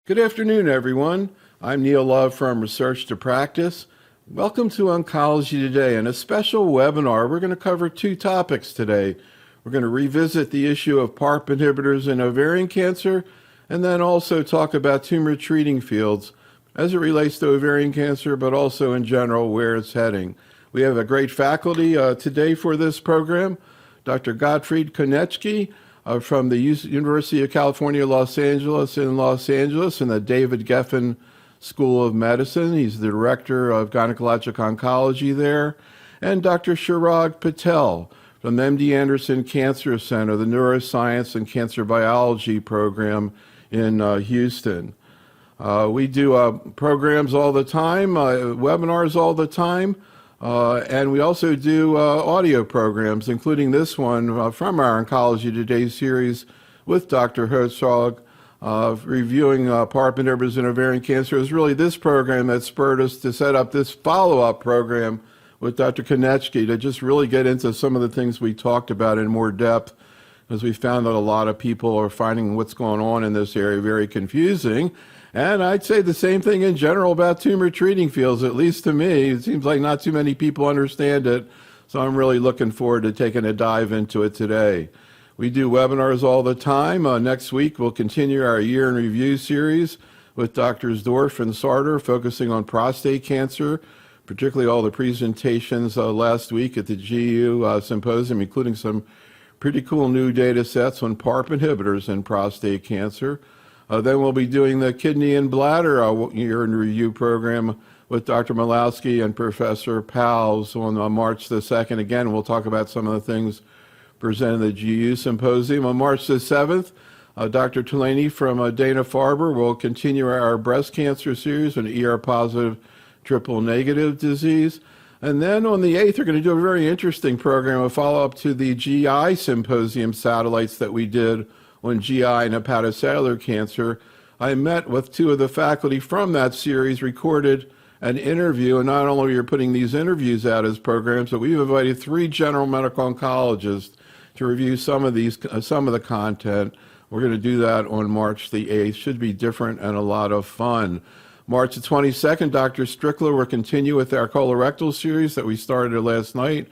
Good afternoon, everyone. I'm Neil Love from Research to Practice. Welcome to Oncology Today and a special webinar. We're going to cover two topics today. We're going to revisit the issue of PARP inhibitors in ovarian cancer and then also talk about tumor treating fields as it relates to ovarian cancer, but also in general where it's heading. We have a great faculty today for this program. Dr. Gottfried Konecny from the University of California, Los Angeles in the David Geffen School of Medicine. He's the director of gynecologic oncology there. And Dr. Chirag Patel from the MD Anderson Cancer Center, the Neuroscience and Cancer Biology program in Houston. We do programs all the time, webinars all the time. And we also do audio programs, including this one from our Oncology Today series with Dr. Chirag, reviewing PARP inhibitors in ovarian cancer. It was really this program that spurred us to set up this follow-up program with Dr. Konecny to just really get into some of the things we talked about in more depth, because we found that a lot of people are finding what's going on in this area very confusing. And I'd say the same thing in general about tumor treating fields, at least to me. It seems like not too many people understand it, so I'm really looking forward to taking a dive into it today. We do webinars all the time. Next week, we'll continue our year in review series with Drs. Dorf and Sartor, focusing on prostate cancer, particularly all the presentations last week at the GU symposium, including some pretty cool new data sets on PARP inhibitors in prostate cancer. Then we'll be doing the kidney and bladder year in review program with Dr. Malowski and Professor Pals on March the 2nd. Again, we'll talk about some of the things presented at the GU symposium. On March the 7th, Dr. Tulane from Dana-Farber will continue our breast cancer series on ER-positive triple-negative disease. And then on the 8th, we're going to do a very interesting program, a follow-up to the GI symposium satellites that we did on GI and hepatocellular cancer. I met with two of the faculty from that series, recorded an interview, and not only are we putting these interviews out as programs, but we've invited 3 general medical oncologists to review some of the content. We're going to do that on March the 8th. Should be different and a lot of fun. March the 22nd, Dr. Strickler will continue with our colorectal series that we started last night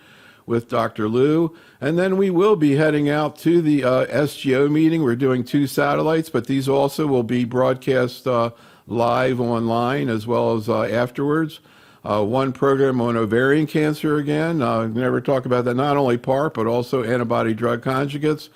with Dr. Liu. And then we will be heading out to the SGO meeting. We're doing 2 satellites, but these also will be broadcast live online as well as afterwards. One program on ovarian cancer again. Never talk about that, not only PARP, but also antibody drug conjugates.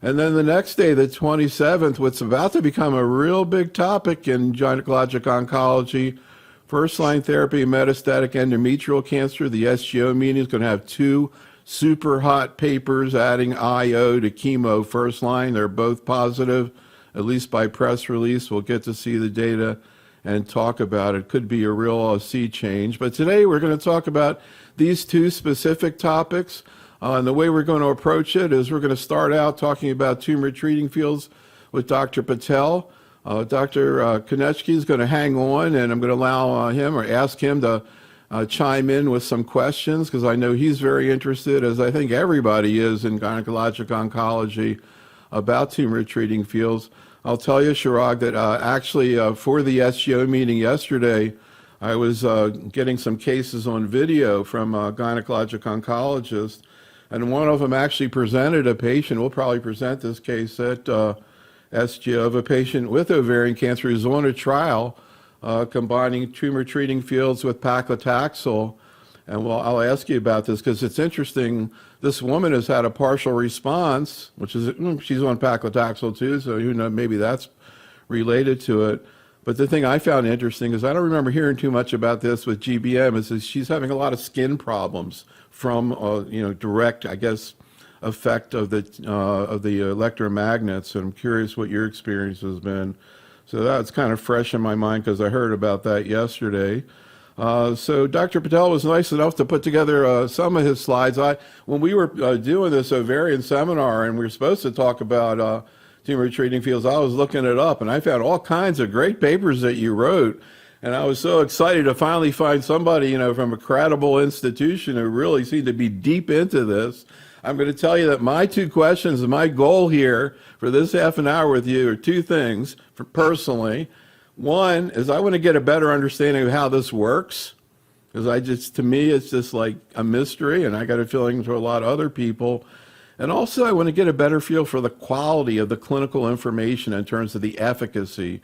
And then the next day, the 27th, what's about to become a real big topic in gynecologic oncology, first-line therapy, metastatic endometrial cancer. The SGO meeting is going to have 2 super hot papers adding IO to chemo first line. They're both positive, at least by press release. We'll get to see the data and talk about it. Could be a real sea change. But today we're going to talk about these 2 specific topics. And the way we're going to approach it is we're going to start out talking about tumor treating fields with Dr. Patel. Dr. Konecny is going to hang on, and I'm going to allow him or ask him to chime in with some questions, because I know he's very interested, as I think everybody is in gynecologic oncology, about tumor treating fields. I'll tell you, Chirag, that actually for the SGO meeting yesterday, I was getting some cases on video from gynecologic oncologists, and one of them actually presented a patient. We'll probably present this case at SGO of a patient with ovarian cancer who's on a trial combining tumor treating fields with paclitaxel. And I'll ask you about this because it's interesting. This woman has had a partial response, which is, she's on paclitaxel too, so you know, maybe that's related to it. But the thing I found interesting is I don't remember hearing too much about this with GBM, is she's having a lot of skin problems from, direct, I guess, effect of the electromagnets, and I'm curious what your experience has been. So that's kind of fresh in my mind because I heard about that yesterday. So Dr. Patel was nice enough to put together some of his slides. When we were doing this ovarian seminar and we were supposed to talk about tumor treating fields, I was looking it up and I found all kinds of great papers that you wrote. And I was so excited to finally find somebody, from a credible institution who really seemed to be deep into this. I'm going to tell you that my 2 questions and my goal here for this half an hour with you are 2 things. Personally, One is I want to get a better understanding of how this works, because to me, it's just like a mystery, and I got a feeling for a lot of other people. And also, I want to get a better feel for the quality of the clinical information in terms of the efficacy.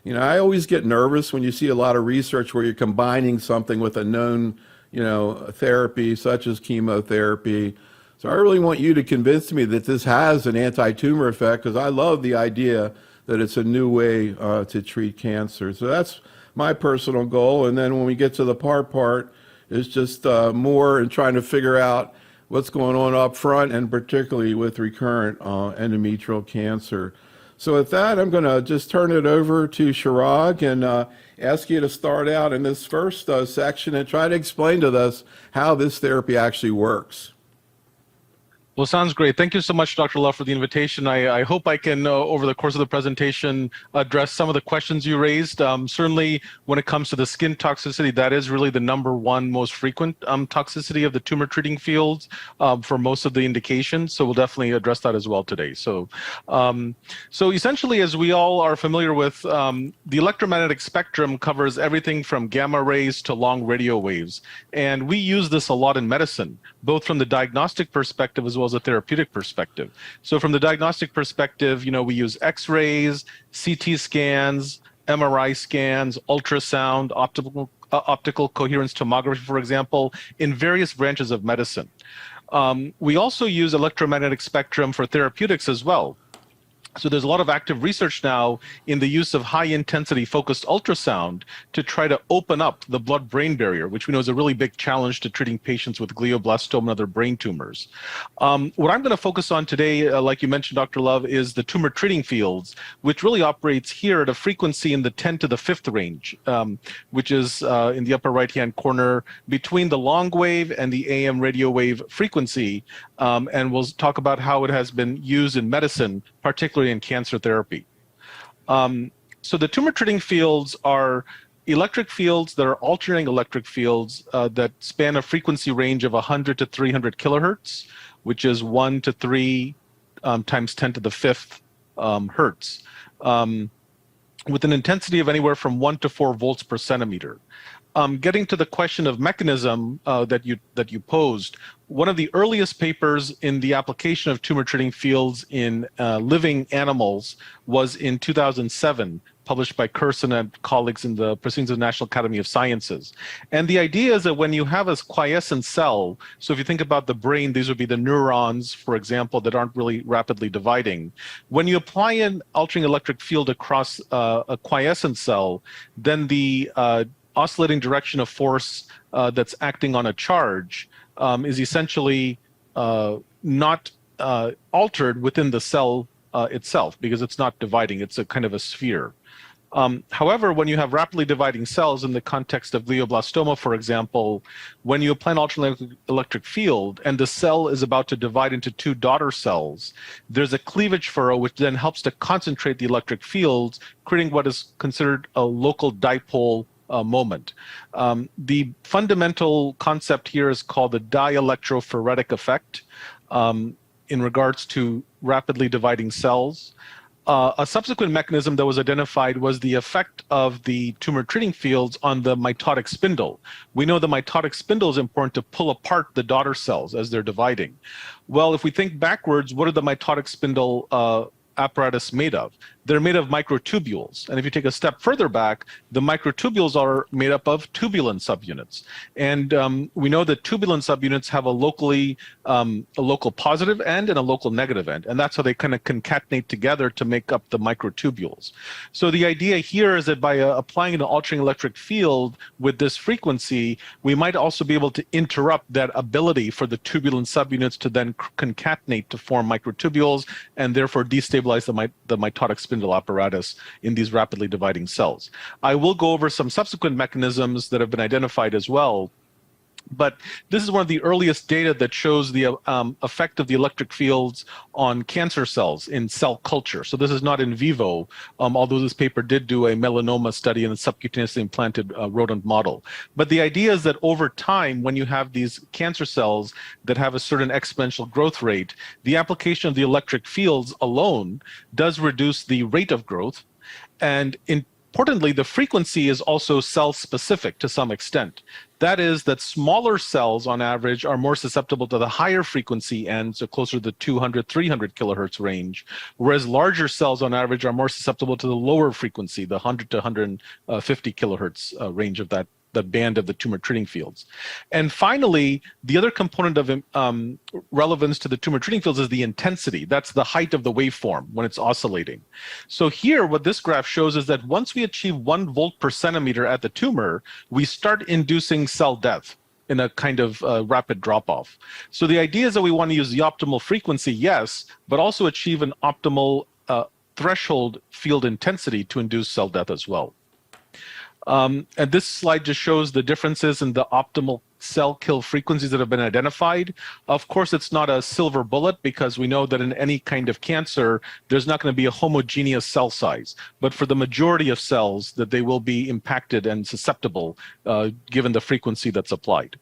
I always get nervous when you see a lot of research where you're combining something with a known, therapy such as chemotherapy. So I really want you to convince me that this has an anti-tumor effect, because I love the idea that it's a new way to treat cancer. So that's my personal goal. And then when we get to the PARP part, it's just more in trying to figure out what's going on up front, and particularly with recurrent endometrial cancer. So with that, I'm going to just turn it over to Chirag and ask you to start out in this first section and try to explain to us how this therapy actually works. Well, sounds great. Thank you so much, Dr. Love, for the invitation. I hope I can, over the course of the presentation, address some of the questions you raised. Certainly, when it comes to the skin toxicity, that is really the #1 most frequent toxicity of the tumor treating fields for most of the indications. So we'll definitely address that as well today. So essentially, as we all are familiar with, the electromagnetic spectrum covers everything from gamma rays to long radio waves. And we use this a lot in medicine, both from the diagnostic perspective as well as a therapeutic perspective. So from the diagnostic perspective, we use X-rays, CT scans, MRI scans, ultrasound, optical coherence tomography, for example, in various branches of medicine. We also use electromagnetic spectrum for therapeutics as well. So there's a lot of active research now in the use of high-intensity focused ultrasound to try to open up the blood-brain barrier, which we know is a really big challenge to treating patients with glioblastoma and other brain tumors. What I'm going to focus on today, like you mentioned, Dr. Love, is the tumor treating fields, which really operates here at a frequency in the 10 to the 5th range, which is in the upper right-hand corner between the long wave and the AM radio wave frequency. And we'll talk about how it has been used in medicine, particularly in cancer therapy. So the tumor treating fields are electric fields that are alternating electric fields that span a frequency range of 100 to 300 kilohertz, which is 1 to 3 times 10 to the 5th hertz, with an intensity of anywhere from 1 to 4 volts per centimeter. Getting to the question of mechanism that you posed, one of the earliest papers in the application of tumor treating fields in living animals was in 2007, published by Curson and colleagues in the Proceedings of the National Academy of Sciences. And the idea is that when you have a quiescent cell, so if you think about the brain, these would be the neurons, for example, that aren't really rapidly dividing. When you apply an altering electric field across a quiescent cell, then the oscillating direction of force that's acting on a charge is essentially not altered within the cell itself, because it's not dividing, it's a kind of a sphere. However, when you have rapidly dividing cells in the context of glioblastoma, for example, when you apply an alternate electric field and the cell is about to divide into 2 daughter cells, there's a cleavage furrow which then helps to concentrate the electric fields, creating what is considered a local dipole moment. The fundamental concept here is called the dielectrophoretic effect in regards to rapidly dividing cells. A subsequent mechanism that was identified was the effect of the tumor treating fields on the mitotic spindle. We know the mitotic spindle is important to pull apart the daughter cells as they're dividing. Well, if we think backwards, what are the mitotic spindle apparatus made of? They're made of microtubules. And if you take a step further back, the microtubules are made up of tubulin subunits. And we know that tubulin subunits have a local positive end and a local negative end. And that's how they kind of concatenate together to make up the microtubules. So the idea here is that by applying an altering electric field with this frequency, we might also be able to interrupt that ability for the tubulin subunits to then concatenate to form microtubules and therefore destabilize the mitotic spindle apparatus in these rapidly dividing cells. I will go over some subsequent mechanisms that have been identified as well, but this is one of the earliest data that shows the effect of the electric fields on cancer cells in cell culture. So this is not in vivo, although this paper did do a melanoma study in a subcutaneously implanted rodent model. But the idea is that over time, when you have these cancer cells that have a certain exponential growth rate, the application of the electric fields alone does reduce the rate of growth. And in importantly, the frequency is also cell specific to some extent. That is that smaller cells on average are more susceptible to the higher frequency ends, so closer to the 200, 300 kilohertz range, whereas larger cells on average are more susceptible to the lower frequency, the 100 to 150 kilohertz range of that the band of the tumor treating fields. And finally, the other component of relevance to the tumor treating fields is the intensity. That's the height of the waveform when it's oscillating. So here, what this graph shows is that once we achieve 1 volt per centimeter at the tumor, we start inducing cell death in a kind of rapid drop-off. So the idea is that we want to use the optimal frequency, yes, but also achieve an optimal threshold field intensity to induce cell death as well. And this slide just shows the differences in the optimal cell kill frequencies that have been identified. Of course, it's not a silver bullet because we know that in any kind of cancer, there's not going to be a homogeneous cell size. But for the majority of cells, that they will be impacted and susceptible given the frequency that's applied.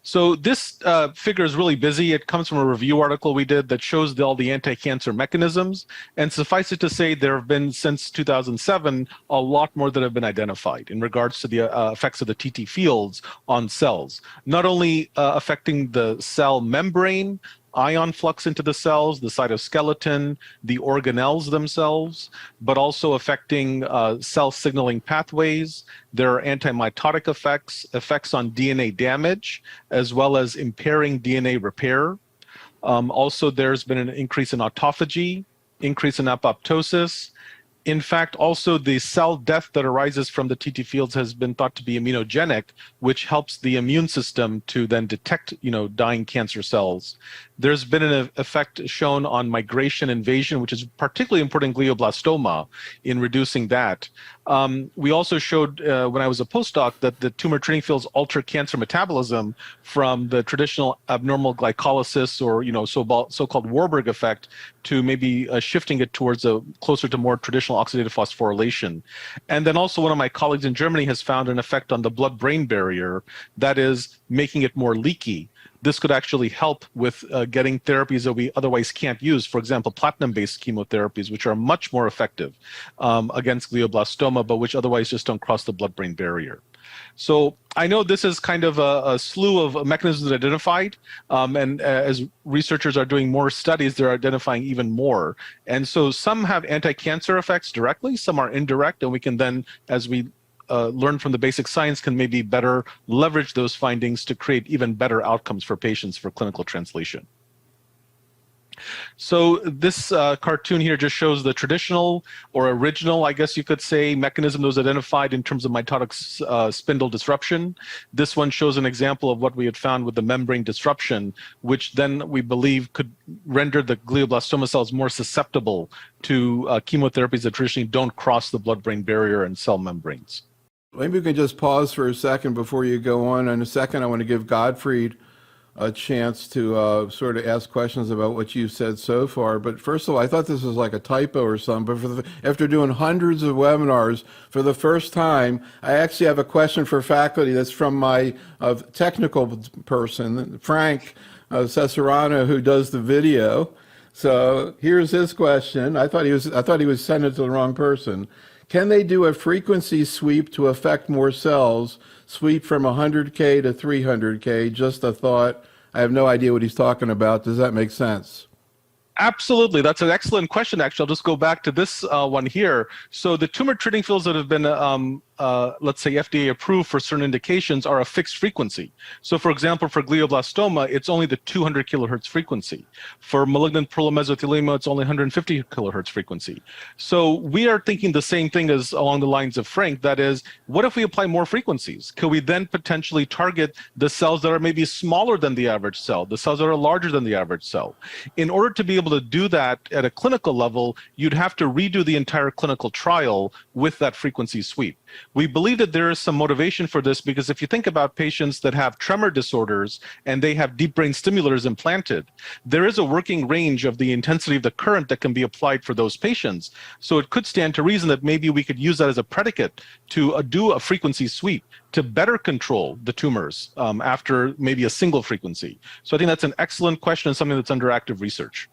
So this figure is really busy. It comes from a review article we did that shows all the anti-cancer mechanisms. And suffice it to say, there have been, since 2007, a lot more that have been identified in regards to the effects of the TT fields on cells, not only affecting the cell membrane, ion flux into the cells, the cytoskeleton, the organelles themselves, but also affecting cell signaling pathways. There are antimitotic effects, effects on DNA damage, as well as impairing DNA repair. Also, there's been an increase in autophagy, increase in apoptosis. In fact, also the cell death that arises from the TT fields has been thought to be immunogenic, which helps the immune system to then detect, dying cancer cells. There's been an effect shown on migration invasion, which is particularly important in glioblastoma in reducing that. We also showed when I was a postdoc that the tumor treating fields alter cancer metabolism from the traditional abnormal glycolysis or so-called Warburg effect to maybe shifting it towards a closer to more traditional oxidative phosphorylation. And then also one of my colleagues in Germany has found an effect on the blood-brain barrier that is making it more leaky. This could actually help with getting therapies that we otherwise can't use. For example, platinum-based chemotherapies, which are much more effective against glioblastoma, but which otherwise just don't cross the blood-brain barrier. So I know this is kind of a slew of mechanisms identified, and as researchers are doing more studies, they're identifying even more. And so some have anti-cancer effects directly, some are indirect, and we can then, as we learn from the basic science, can maybe better leverage those findings to create even better outcomes for patients for clinical translation. So this cartoon here just shows the traditional or original, I guess you could say, mechanism that was identified in terms of mitotic spindle disruption. This one shows an example of what we had found with the membrane disruption, which then we believe could render the glioblastoma cells more susceptible to chemotherapies that traditionally don't cross the blood-brain barrier and cell membranes. Maybe we can just pause for a second before you go on. In a second, I want to give Gottfried a chance to sort of ask questions about what you've said so far. But first of all, I thought this was like a typo or something. But after doing hundreds of webinars, for the first time, I actually have a question for faculty that's from my technical person, Frank Cesarano, who does the video. So here's his question. I thought he was sending it to the wrong person. Can they do a frequency sweep to affect more cells, sweep from 100K to 300K? Just a thought. I have no idea what he's talking about. Does that make sense? Absolutely. That's an excellent question, actually. I'll just go back to this one here. So the tumor treating fields that have been, let's say, FDA approved for certain indications are a fixed frequency. So for example, for glioblastoma, it's only the 200 kilohertz frequency. For malignant pleural mesothelioma, it's only 150 kilohertz frequency. So we are thinking the same thing as along the lines of Frank. That is, what if we apply more frequencies? Could we then potentially target the cells that are maybe smaller than the average cell, the cells that are larger than the average cell? In order to be able to do that at a clinical level, you'd have to redo the entire clinical trial with that frequency sweep. We believe that there is some motivation for this because if you think about patients that have tremor disorders and they have deep brain stimulators implanted, there is a working range of the intensity of the current that can be applied for those patients. So it could stand to reason that maybe we could use that as a predicate to do a frequency sweep to better control the tumors after maybe a single frequency. So I think that's an excellent question and something that's under active research.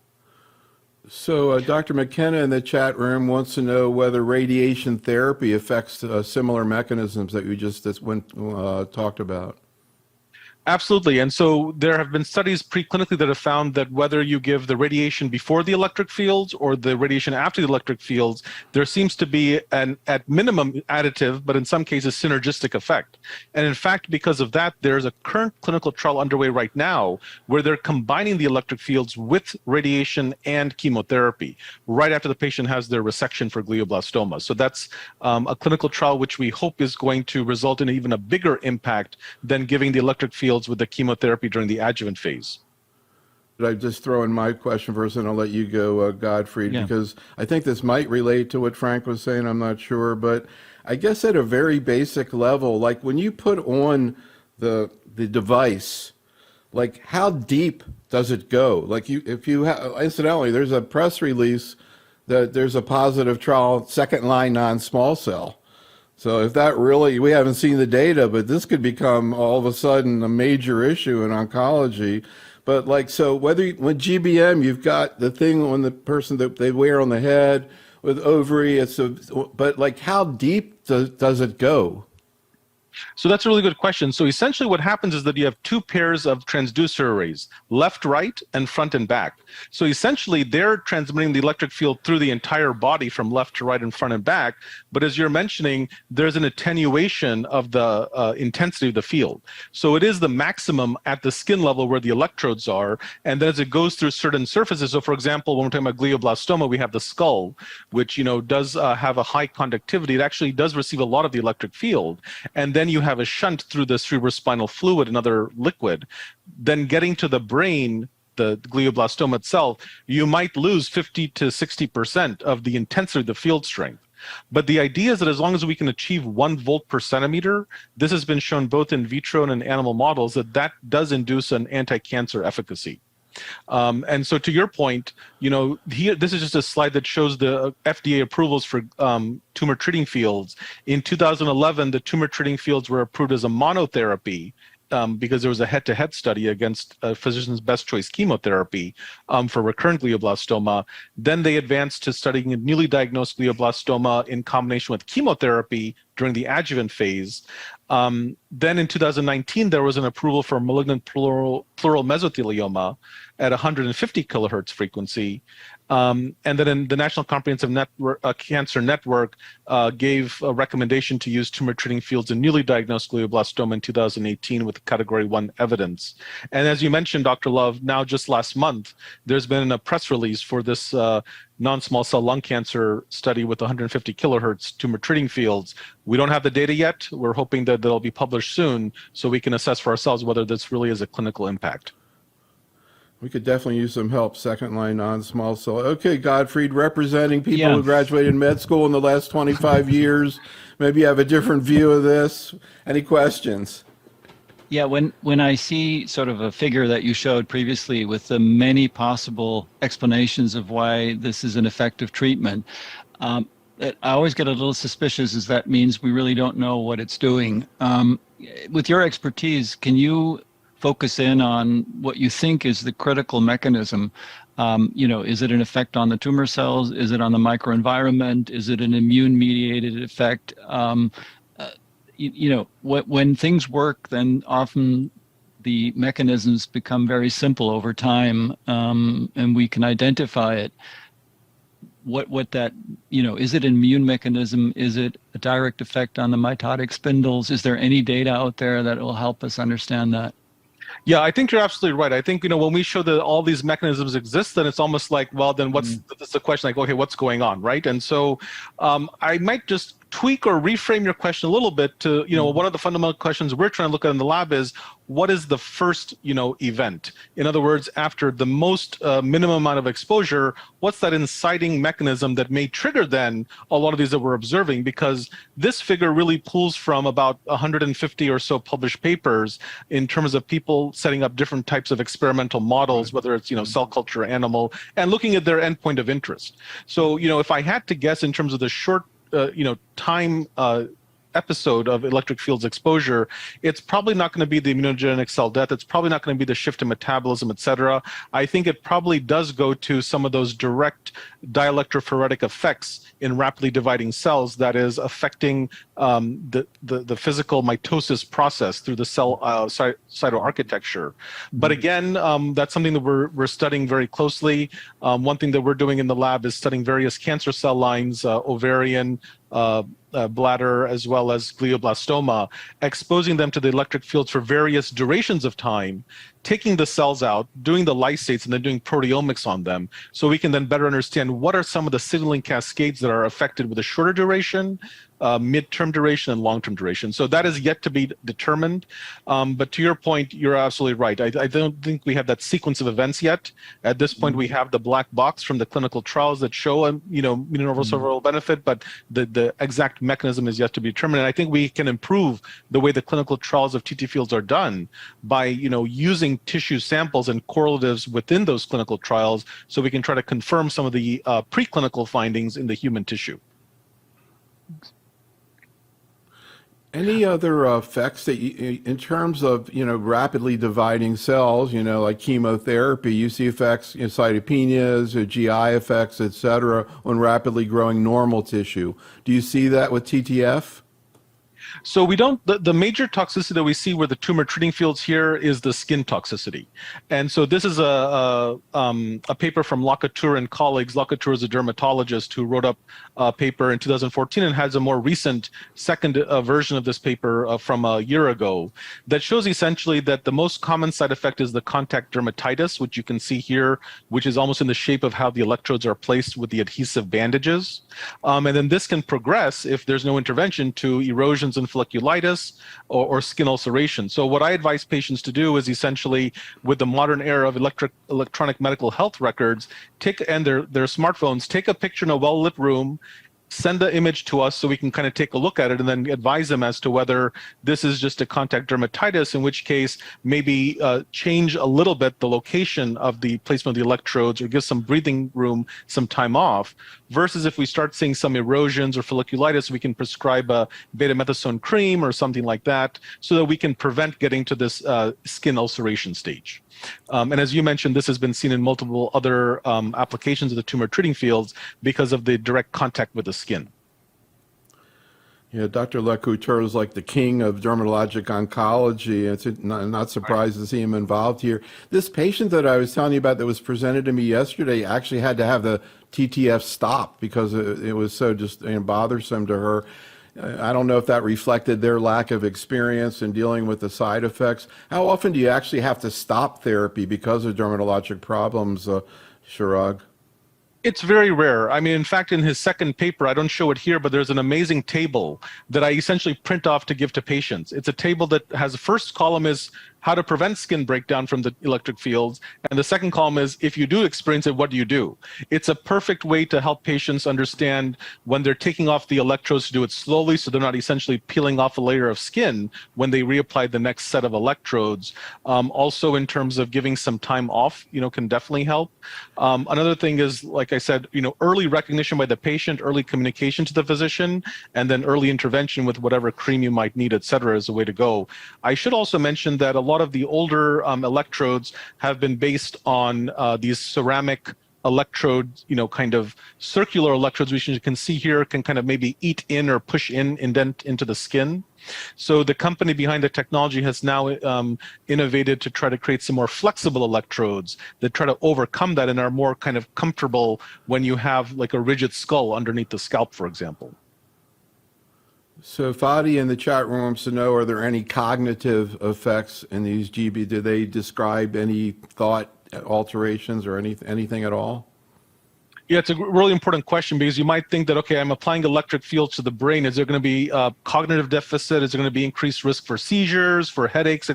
So, Dr. McKenna in the chat room wants to know whether radiation therapy affects similar mechanisms that you just talked about. Absolutely. And so there have been studies preclinically that have found that whether you give the radiation before the electric fields or the radiation after the electric fields, there seems to be an, at minimum, additive, but in some cases, synergistic effect. And in fact, because of that, there's a current clinical trial underway right now where they're combining the electric fields with radiation and chemotherapy right after the patient has their resection for glioblastoma. So that's a clinical trial which we hope is going to result in even a bigger impact than giving the electric field with the chemotherapy during the adjuvant phase. I just throw in my question first, and I'll let you go, Gottfried, because I think this might relate to what Frank was saying. I'm not sure, but I guess at a very basic level, like when you put on the device, like how deep does it go? Like if you incidentally, there's a press release that there's a positive trial, second line non-small cell. So if that really, we haven't seen the data, but this could become all of a sudden a major issue in oncology. But like, so with GBM, you've got the thing on the person that they wear on the head with ovary. But like, how deep does it go? So that's a really good question. So essentially what happens is that you have two pairs of transducer arrays, left, right, and front and back. So essentially they're transmitting the electric field through the entire body from left to right and front and back. But as you're mentioning, there's an attenuation of the intensity of the field. So it is the maximum at the skin level where the electrodes are. And then as it goes through certain surfaces, so for example, when we're talking about glioblastoma, we have the skull, which does have a high conductivity. It actually does receive a lot of the electric field. And then you have a shunt through the cerebrospinal fluid, another liquid. Then getting to the brain, the glioblastoma itself, you might lose 50 to 60% of the intensity of the field strength. But the idea is that as long as we can achieve 1 volt per centimeter, this has been shown both in vitro and in animal models that does induce an anti-cancer efficacy. And so to your point, here, this is just a slide that shows the FDA approvals for tumor treating fields. In 2011, the tumor treating fields were approved as a monotherapy because there was a head-to-head study against physician's best choice chemotherapy for recurrent glioblastoma. Then they advanced to studying a newly diagnosed glioblastoma in combination with chemotherapy during the adjuvant phase. Then in 2019, there was an approval for malignant pleural mesothelioma at 150 kilohertz frequency. And then in the National Comprehensive Cancer Network gave a recommendation to use tumor treating fields in newly diagnosed glioblastoma in 2018 with category 1 evidence. And as you mentioned, Dr. Love, now just last month, there's been a press release for this non-small cell lung cancer study with 150 kilohertz tumor treating fields. We don't have the data yet. We're hoping that they'll be published soon so we can assess for ourselves whether this really is a clinical impact. We could definitely use some help, second line non-small cell. Okay, Gottfried, representing people who graduated med school in the last 25 years. Maybe you have a different view of this. Any questions? Yeah, when I see sort of a figure that you showed previously with the many possible explanations of why this is an effective treatment, I always get a little suspicious, as that means we really don't know what it's doing. With your expertise, can you focus in on what you think is the critical mechanism? Is it an effect on the tumor cells? Is it on the microenvironment? Is it an immune-mediated effect? When things work, then often the mechanisms become very simple over time, and we can identify it. What that, is it an immune mechanism? Is it a direct effect on the mitotic spindles? Is there any data out there that will help us understand that? Yeah, I think you're absolutely right. I think, when we show that all these mechanisms exist, then it's almost like, well, then what's the question, like, okay, what's going on, right? And so I might just tweak or reframe your question a little bit to, one of the fundamental questions we're trying to look at in the lab is, what is the first, event? In other words, after the most minimum amount of exposure, what's that inciting mechanism that may trigger then a lot of these that we're observing? Because this figure really pulls from about 150 or so published papers in terms of people setting up different types of experimental models, whether it's, cell culture, animal, and looking at their endpoint of interest. So, if I had to guess in terms of the short time episode of electric fields exposure, it's probably not going to be the immunogenic cell death. It's probably not going to be the shift in metabolism, et cetera. I think it probably does go to some of those direct dielectrophoretic effects in rapidly dividing cells that is affecting the physical mitosis process through the cell cytoarchitecture. But again, that's something that we're studying very closely. One thing that we're doing in the lab is studying various cancer cell lines, ovarian, bladder, as well as glioblastoma, exposing them to the electric fields for various durations of time, taking the cells out, doing the lysates, and then doing proteomics on them, so we can then better understand what are some of the signaling cascades that are affected with a shorter duration, mid-term duration, and long-term duration. So that is yet to be determined. But to your point, you're absolutely right. I don't think we have that sequence of events yet. At this point, we have the black box from the clinical trials that show a universal survival benefit, but the exact mechanism is yet to be determined. And I think we can improve the way the clinical trials of TT fields are done by using tissue samples and correlatives within those clinical trials, so we can try to confirm some of the preclinical findings in the human tissue. Any other effects that in terms of, rapidly dividing cells, like chemotherapy, you see effects, cytopenias, GI effects, et cetera, on rapidly growing normal tissue. Do you see that with TTF? So we don't, the major toxicity that we see with the tumor treating fields here is the skin toxicity. And so this is a paper from Lacouture and colleagues. Lacouture is a dermatologist who wrote up a paper in 2014 and has a more recent second version of this paper from a year ago that shows essentially that the most common side effect is the contact dermatitis, which you can see here, which is almost in the shape of how the electrodes are placed with the adhesive bandages. And then this can progress if there's no intervention to erosions and folliculitis or skin ulceration. So what I advise patients to do is essentially, with the modern era of electronic medical health records, and their smartphones, take a picture in a well-lit room, send the image to us so we can kind of take a look at it and then advise them as to whether this is just a contact dermatitis, in which case maybe change a little bit the location of the placement of the electrodes or give some breathing room some time off, versus if we start seeing some erosions or folliculitis, we can prescribe a betamethasone cream or something like that so that we can prevent getting to this skin ulceration stage. And as you mentioned, this has been seen in multiple other applications of the tumor treating fields because of the direct contact with the skin. Yeah, Dr. Lacouture is like the king of dermatologic oncology. It's not surprised to see him involved here. This patient that I was telling you about that was presented to me yesterday actually had to have the TTF stopped because it was so just bothersome to her. I don't know if that reflected their lack of experience in dealing with the side effects. How often do you actually have to stop therapy because of dermatologic problems, Chirag? It's very rare. I mean, in fact, in his second paper, I don't show it here, but there's an amazing table that I essentially print off to give to patients. It's a table that has the first column is how to prevent skin breakdown from the electric fields. And the second column is, if you do experience it, what do you do? It's a perfect way to help patients understand when they're taking off the electrodes to do it slowly so they're not essentially peeling off a layer of skin when they reapply the next set of electrodes. Also, in terms of giving some time off, can definitely help. Another thing is, like I said, early recognition by the patient, early communication to the physician, and then early intervention with whatever cream you might need, et cetera, is the way to go. I should also mention that a lot of the older electrodes have been based on these ceramic electrodes, kind of circular electrodes, which you can see here can kind of maybe eat in or push indent into the skin. So the company behind the technology has now innovated to try to create some more flexible electrodes that try to overcome that and are more kind of comfortable when you have like a rigid skull underneath the scalp, for example. So Fadi in the chat room wants to know, are there any cognitive effects in these GB? Do they describe any thought alterations or anything at all? Yeah, it's a really important question because you might think that, okay, I'm applying electric fields to the brain. Is there going to be cognitive deficit? Is there going to be increased risk for seizures, for headaches,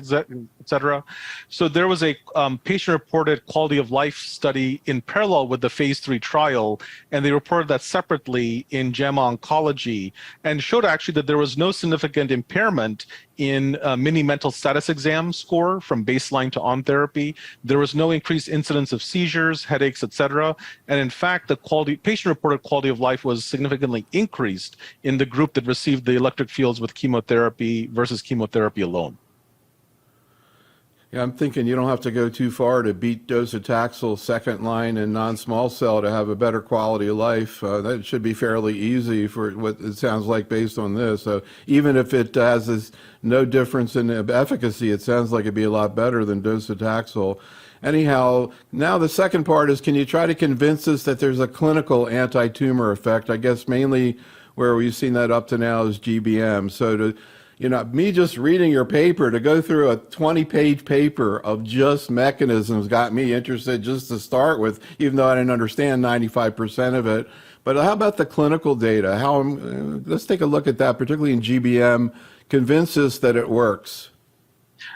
et cetera. So there was a patient-reported quality of life study in parallel with the phase 3 trial, and they reported that separately in JAMA Oncology, and showed actually that there was no significant impairment in mini mental status exam score from baseline to on therapy. There was no increased incidence of seizures, headaches, et cetera. And in fact, the patient-reported quality of life was significantly increased in the group that received the electric fields with chemotherapy versus chemotherapy alone. Yeah, I'm thinking you don't have to go too far to beat docetaxel second line and non-small cell to have a better quality of life. That should be fairly easy for what it sounds like based on this. So even if it has no difference in efficacy, it sounds like it'd be a lot better than docetaxel. Anyhow, now the second part is, can you try to convince us that there's a clinical anti-tumor effect? I guess mainly where we've seen that up to now is GBM. So me just reading your paper, to go through a 20-page paper of just mechanisms got me interested just to start with, even though I didn't understand 95% of it. But how about the clinical data? Let's take a look at that, particularly in GBM. Convince us that it works.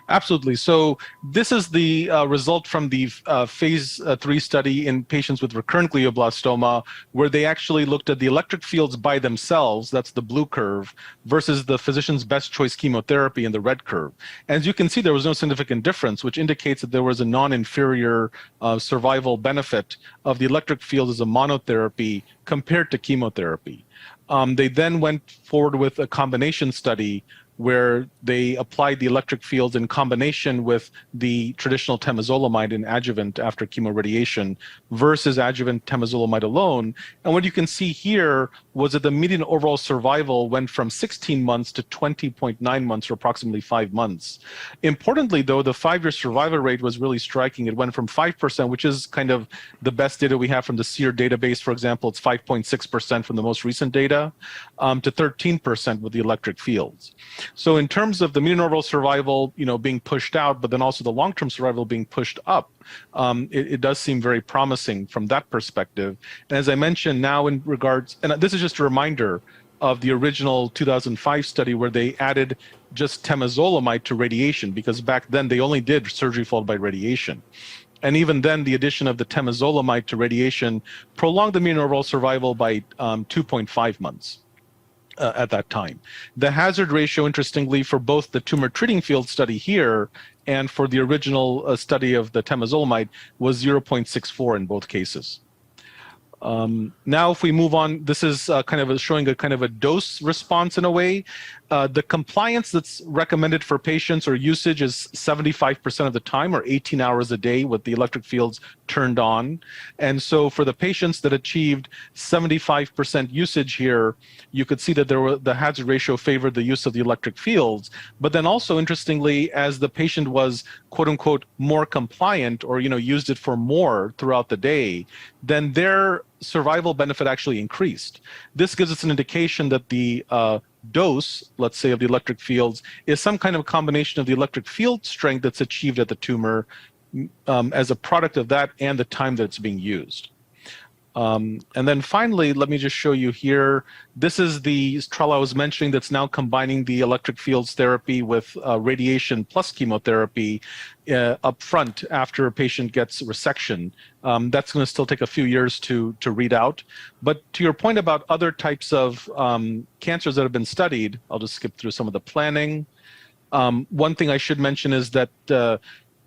Absolutely. So this is the result from the phase 3 study in patients with recurrent glioblastoma, where they actually looked at the electric fields by themselves, that's the blue curve, versus the physician's best choice chemotherapy in the red curve. As you can see, there was no significant difference, which indicates that there was a non-inferior survival benefit of the electric field as a monotherapy compared to chemotherapy. They then went forward with a combination study where they applied the electric fields in combination with the traditional temozolomide in adjuvant after chemoradiation versus adjuvant temozolomide alone. And what you can see here was that the median overall survival went from 16 months to 20.9 months, or approximately 5 months. Importantly, though, the 5-year survival rate was really striking. It went from 5%, which is kind of the best data we have from the SEER database, for example. It's 5.6% from the most recent data, to 13% with the electric fields. So in terms of the median overall survival, being pushed out, but then also the long-term survival being pushed up, it does seem very promising from that perspective. And as I mentioned now in regards, and this is just a reminder of the original 2005 study where they added just temozolomide to radiation, because back then they only did surgery followed by radiation. And even then, the addition of the temozolomide to radiation prolonged the median overall survival by 2.5 months. At that time. The hazard ratio, interestingly, for both the tumor treating field study here and for the original study of the temozolomide was 0.64 in both cases. Now, if we move on, this is showing a kind of a dose response in a way. The compliance that's recommended for patients or usage is 75% of the time, or 18 hours a day with the electric fields turned on. And so for the patients that achieved 75% usage here, you could see that the hazard ratio favored the use of the electric fields. But then also, interestingly, as the patient was, quote unquote, more compliant, or used it for more throughout the day, then their survival benefit actually increased. This gives us an indication that the dose, let's say, of the electric fields is some kind of combination of the electric field strength that's achieved at the tumor as a product of that and the time that it's being used. And then finally, let me just show you here. This is the trial I was mentioning that's now combining the electric fields therapy with radiation plus chemotherapy up front after a patient gets resection. That's going to still take a few years to read out. But to your point about other types of cancers that have been studied, I'll just skip through some of the planning. One thing I should mention is that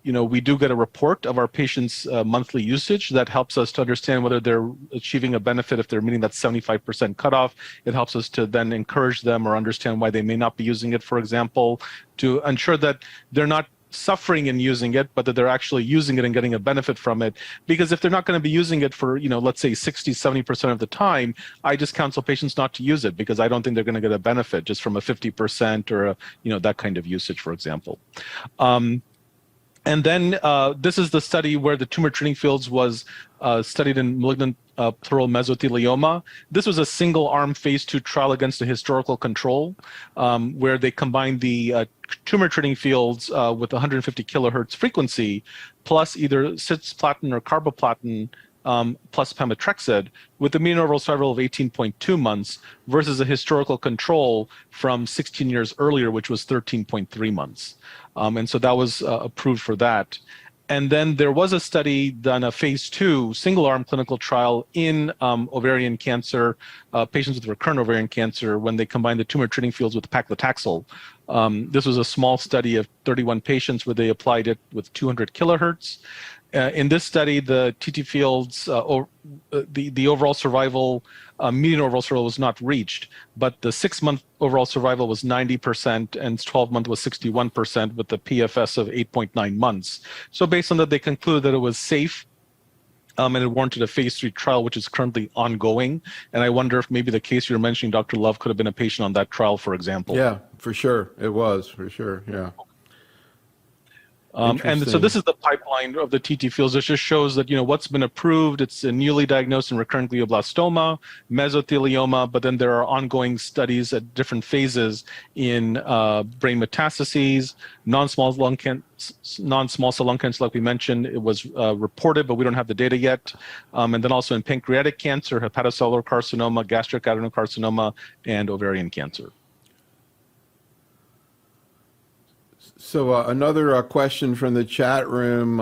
we do get a report of our patients' monthly usage that helps us to understand whether they're achieving a benefit if they're meeting that 75% cutoff. It helps us to then encourage them or understand why they may not be using it, for example, to ensure that they're not suffering in using it, but that they're actually using it and getting a benefit from it. Because if they're not going to be using it for, let's say 60, 70% of the time, I just counsel patients not to use it because I don't think they're going to get a benefit just from a 50% or that kind of usage, for example. And then this is the study where the tumor treating fields was studied in malignant pleural mesothelioma. This was a single-arm phase 2 trial against a historical control where they combined the tumor treating fields with 150 kilohertz frequency plus either cisplatin or carboplatin plus pemetrexed with a mean overall survival of 18.2 months versus a historical control from 16 years earlier, which was 13.3 months. And so that was approved for that. And then there was a study done, a phase 2 single-arm clinical trial in ovarian cancer, patients with recurrent ovarian cancer, when they combined the tumor treating fields with paclitaxel. This was a small study of 31 patients where they applied it with 200 kilohertz. In this study, the TT fields, the overall survival, median overall survival was not reached, but the 6-month overall survival was 90% and 12-month was 61% with the PFS of 8.9 months. So based on that, they concluded that it was safe and it warranted a phase 3 trial, which is currently ongoing. And I wonder if maybe the case you're mentioning, Dr. Love, could have been a patient on that trial, for example. Yeah, for sure. It was, for sure. Yeah. And so this is the pipeline of the TT fields. It just shows that, what's been approved. It's a newly diagnosed and recurrent glioblastoma, mesothelioma, but then there are ongoing studies at different phases in brain metastases, non-small cell lung cancer, like we mentioned. It was reported, but we don't have the data yet. And then also in pancreatic cancer, hepatocellular carcinoma, gastric adenocarcinoma, and ovarian cancer. So another question from the chat room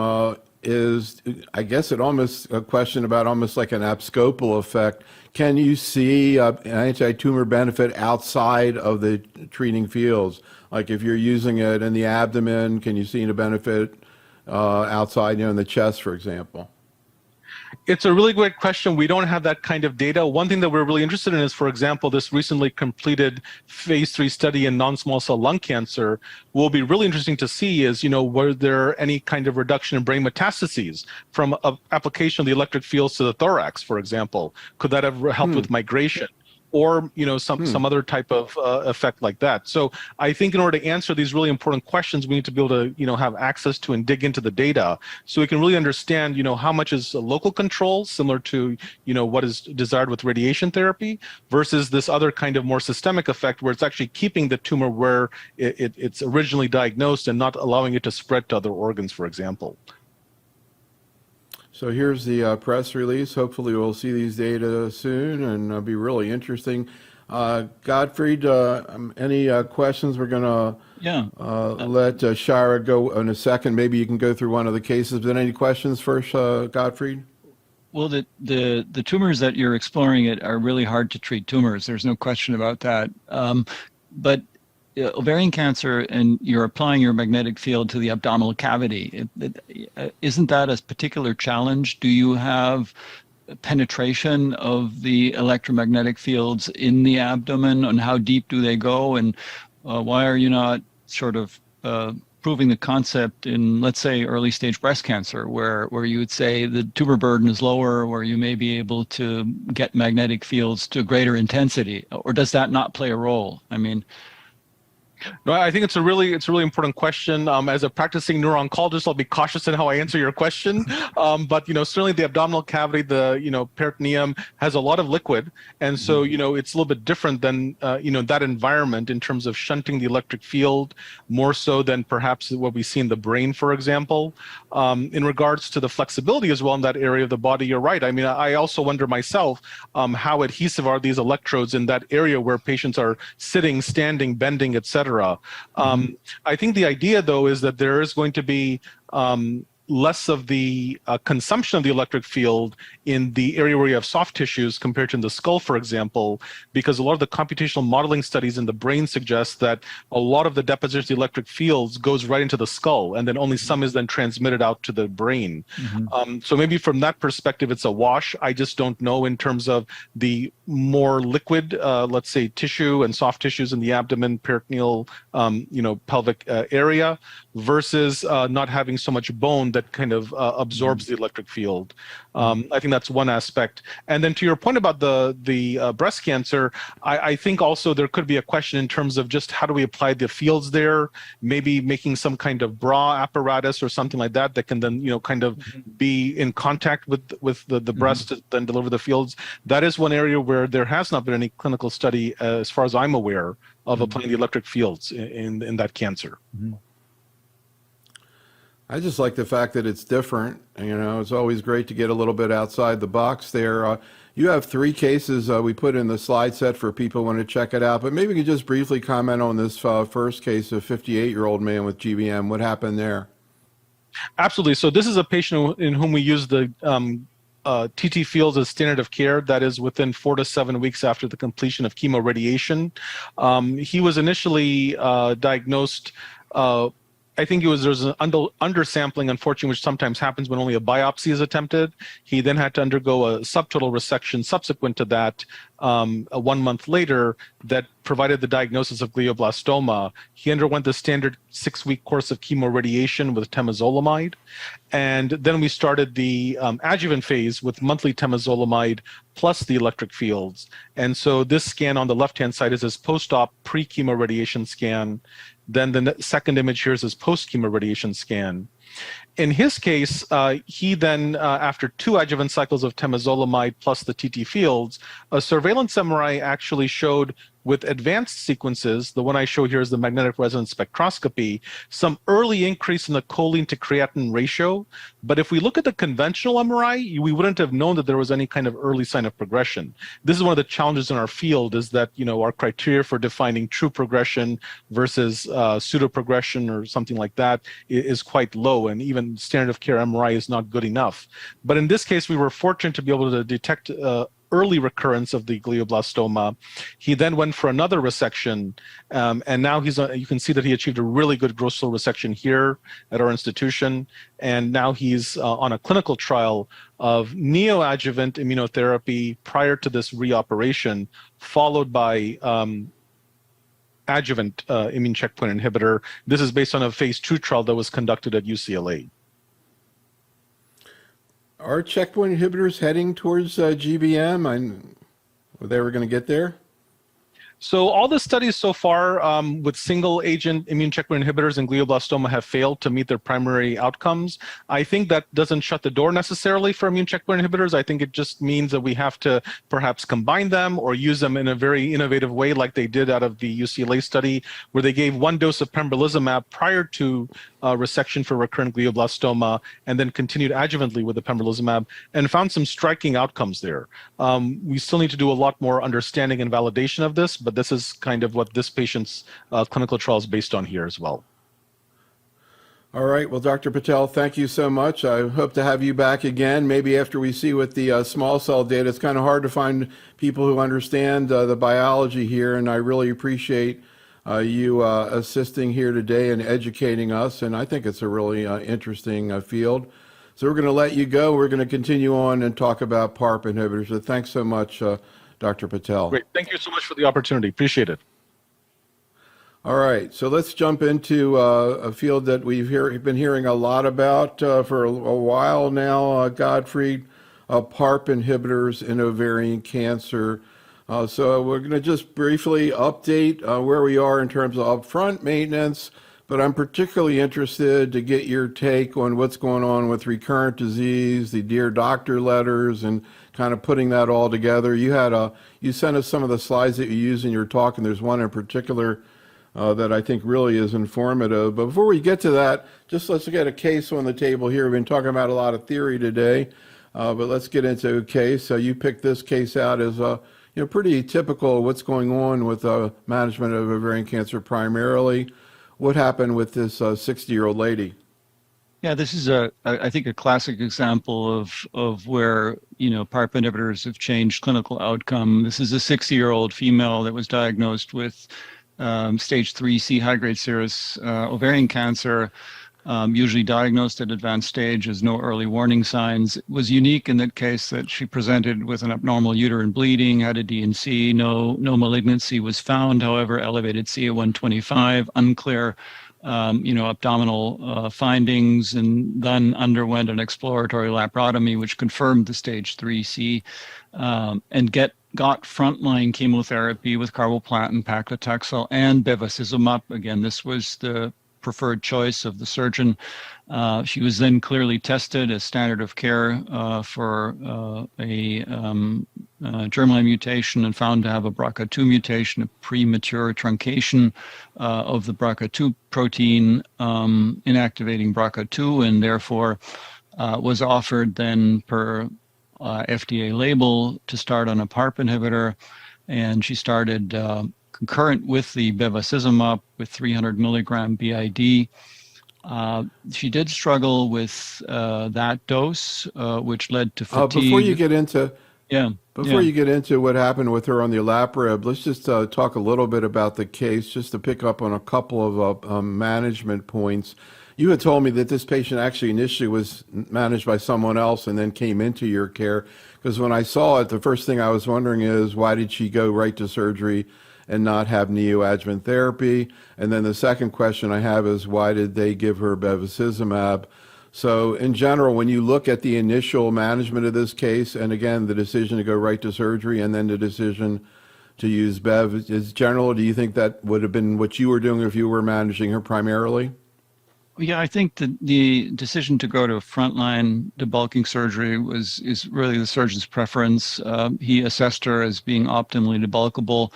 is, I guess a question about almost like an abscopal effect. Can you see an anti-tumor benefit outside of the treating fields? Like if you're using it in the abdomen, can you see a benefit outside, in the chest, for example? It's a really great question. We don't have that kind of data. One thing that we're really interested in is, for example, this recently completed phase 3 study in non-small cell lung cancer. What will be really interesting to see is, were there any kind of reduction in brain metastases from application of the electric fields to the thorax, for example? Could that have helped with migration? Or some other type of effect like that. So I think in order to answer these really important questions, we need to be able to have access to and dig into the data, so we can really understand how much is a local control, similar to what is desired with radiation therapy, versus this other kind of more systemic effect where it's actually keeping the tumor where it's originally diagnosed and not allowing it to spread to other organs, for example. So here's the press release. Hopefully we'll see these data soon, and it'll be really interesting. Gottfried, any questions? We're going to let Chirag go in a second. Maybe you can go through one of the cases. But any questions first, Gottfried? Well, the tumors that you're exploring are really hard to treat tumors. There's no question about that. But ovarian cancer, and you're applying your magnetic field to the abdominal cavity. Isn't that a particular challenge? Do you have penetration of the electromagnetic fields in the abdomen, and how deep do they go? And why are you not sort of proving the concept in, let's say, early stage breast cancer, where you would say the tumor burden is lower, where you may be able to get magnetic fields to greater intensity? Or does that not play a role? I mean, No, I think it's a really important question. As a practicing neuro-oncologist, I'll be cautious in how I answer your question. But certainly the abdominal cavity, the peritoneum has a lot of liquid, and so it's a little bit different than that environment in terms of shunting the electric field, more so than perhaps what we see in the brain, for example. In regards to the flexibility as well in that area of the body, you're right. I mean, I also wonder myself how adhesive are these electrodes in that area where patients are sitting, standing, bending, etc. I think the idea, though, is that there is going to be less of the consumption of the electric field in the area where you have soft tissues compared to in the skull, for example, because a lot of the computational modeling studies in the brain suggest that a lot of the deposition of the electric fields goes right into the skull, and then only some is then transmitted out to the brain. So maybe from that perspective, it's a wash. I just don't know in terms of the more liquid, let's say, tissue and soft tissues in the abdomen, peritoneal, pelvic area, versus not having so much bone that kind of absorbs the electric field. I think that's one aspect. And then to your point about the breast cancer, I think also there could be a question in terms of just how do we apply the fields there, maybe making some kind of bra apparatus or something like that that can then, kind of be in contact with the breast to then deliver the fields. That is one area where there has not been any clinical study, as far as I'm aware, of applying the electric fields in that cancer. I just like the fact that it's different. It's always great to get a little bit outside the box there. You have three cases we put in the slide set for people who want to check it out, but maybe you could just briefly comment on this first case of 58-year-old man with GBM. What happened there? Absolutely. So this is a patient in whom we use the TT fields as standard of care, that is within 4 to 7 weeks after the completion of chemoradiation. He was initially diagnosed, I think there was an undersampling, unfortunately, which sometimes happens when only a biopsy is attempted. He then had to undergo a subtotal resection subsequent to that 1 month later that provided the diagnosis of glioblastoma. He underwent the standard 6-week course of chemoradiation with temozolomide. And then we started the adjuvant phase with monthly temozolomide plus the electric fields. And so this scan on the left-hand side is his post-op pre-chemoradiation scan. Then the second image here is his post-chemoradiation scan. In his case, he then, after 2 adjuvant cycles of temozolomide plus the TT fields, a surveillance MRI actually showed with advanced sequences, the one I show here is the magnetic resonance spectroscopy, some early increase in the choline to creatinine ratio. But if we look at the conventional MRI, we wouldn't have known that there was any kind of early sign of progression. This is one of the challenges in our field, is that our criteria for defining true progression versus pseudo progression or something like that is quite low, and even standard of care MRI is not good enough. But in this case, we were fortunate to be able to detect early recurrence of the glioblastoma. He then went for another resection, and now you can see that he achieved a really good gross cell resection here at our institution, and now he's on a clinical trial of neoadjuvant immunotherapy prior to this reoperation, followed by adjuvant immune checkpoint inhibitor. This is based on a phase 2 trial that was conducted at UCLA. Are checkpoint inhibitors heading towards GBM? Were they ever going to get there? So all the studies so far with single agent immune checkpoint inhibitors in glioblastoma have failed to meet their primary outcomes. I think that doesn't shut the door necessarily for immune checkpoint inhibitors. I think it just means that we have to perhaps combine them or use them in a very innovative way, like they did out of the UCLA study, where they gave 1 dose of pembrolizumab prior to resection for recurrent glioblastoma, and then continued adjuvantly with the pembrolizumab, and found some striking outcomes there. We still need to do a lot more understanding and validation of this, but this is kind of what this patient's clinical trial is based on here as well. All right. Well, Dr. Patel, thank you so much. I hope to have you back again, maybe after we see with the small cell data. It's kind of hard to find people who understand the biology here, and I really appreciate you assisting here today and educating us, and I think it's a really interesting field. So we're going to let you go. We're going to continue on and talk about PARP inhibitors. So thanks so much, Dr. Patel. Great. Thank you so much for the opportunity. Appreciate it. All right. So let's jump into a field that we've been hearing a lot about for a while now, Gottfried, PARP inhibitors in ovarian cancer. So we're going to just briefly update where we are in terms of upfront maintenance, but I'm particularly interested to get your take on what's going on with recurrent disease, the Dear Doctor letters, and kind of putting that all together. You sent us some of the slides that you use in your talk, and there's one in particular that I think really is informative. But before we get to that, just let's get a case on the table here. We've been talking about a lot of theory today, but let's get into a case. So you picked this case out as pretty typical of what's going on with management of ovarian cancer primarily. What happened with this 60-year-old lady? Yeah, this is I think a classic example of where PARP inhibitors have changed clinical outcome. This is a 60-year-old female that was diagnosed with stage 3C high-grade serous ovarian cancer. Usually diagnosed at advanced stages, no early warning signs. It was unique in that case that she presented with an abnormal uterine bleeding, had a DNC, no malignancy was found. However, elevated CA-125, unclear, abdominal findings, and then underwent an exploratory laparotomy, which confirmed the stage 3C, and got frontline chemotherapy with carboplatin, paclitaxel, and bevacizumab. Again, this was the preferred choice of the surgeon. She was then clearly tested as standard of care for a germline mutation and found to have a BRCA2 mutation, a premature truncation of the BRCA2 protein, inactivating BRCA2, and therefore was offered then per FDA label to start on a PARP inhibitor. And she started concurrent with the bevacizumab with 300 milligram BID. She did struggle with that dose, which led to fatigue. Before you get into Yeah. Before you get into what happened with her on the olaparib, let's just talk a little bit about the case, just to pick up on a couple of management points. You had told me that this patient actually initially was managed by someone else and then came into your care. Because when I saw it, the first thing I was wondering is, why did she go right to surgery and not have neoadjuvant therapy? And then the second question I have is, why did they give her bevacizumab? So in general, when you look at the initial management of this case, and again, the decision to go right to surgery and then the decision to use Bev, is general, do you think that would have been what you were doing if you were managing her primarily? Yeah, I think that the decision to go to frontline debulking surgery is really the surgeon's preference. He assessed her as being optimally debulkable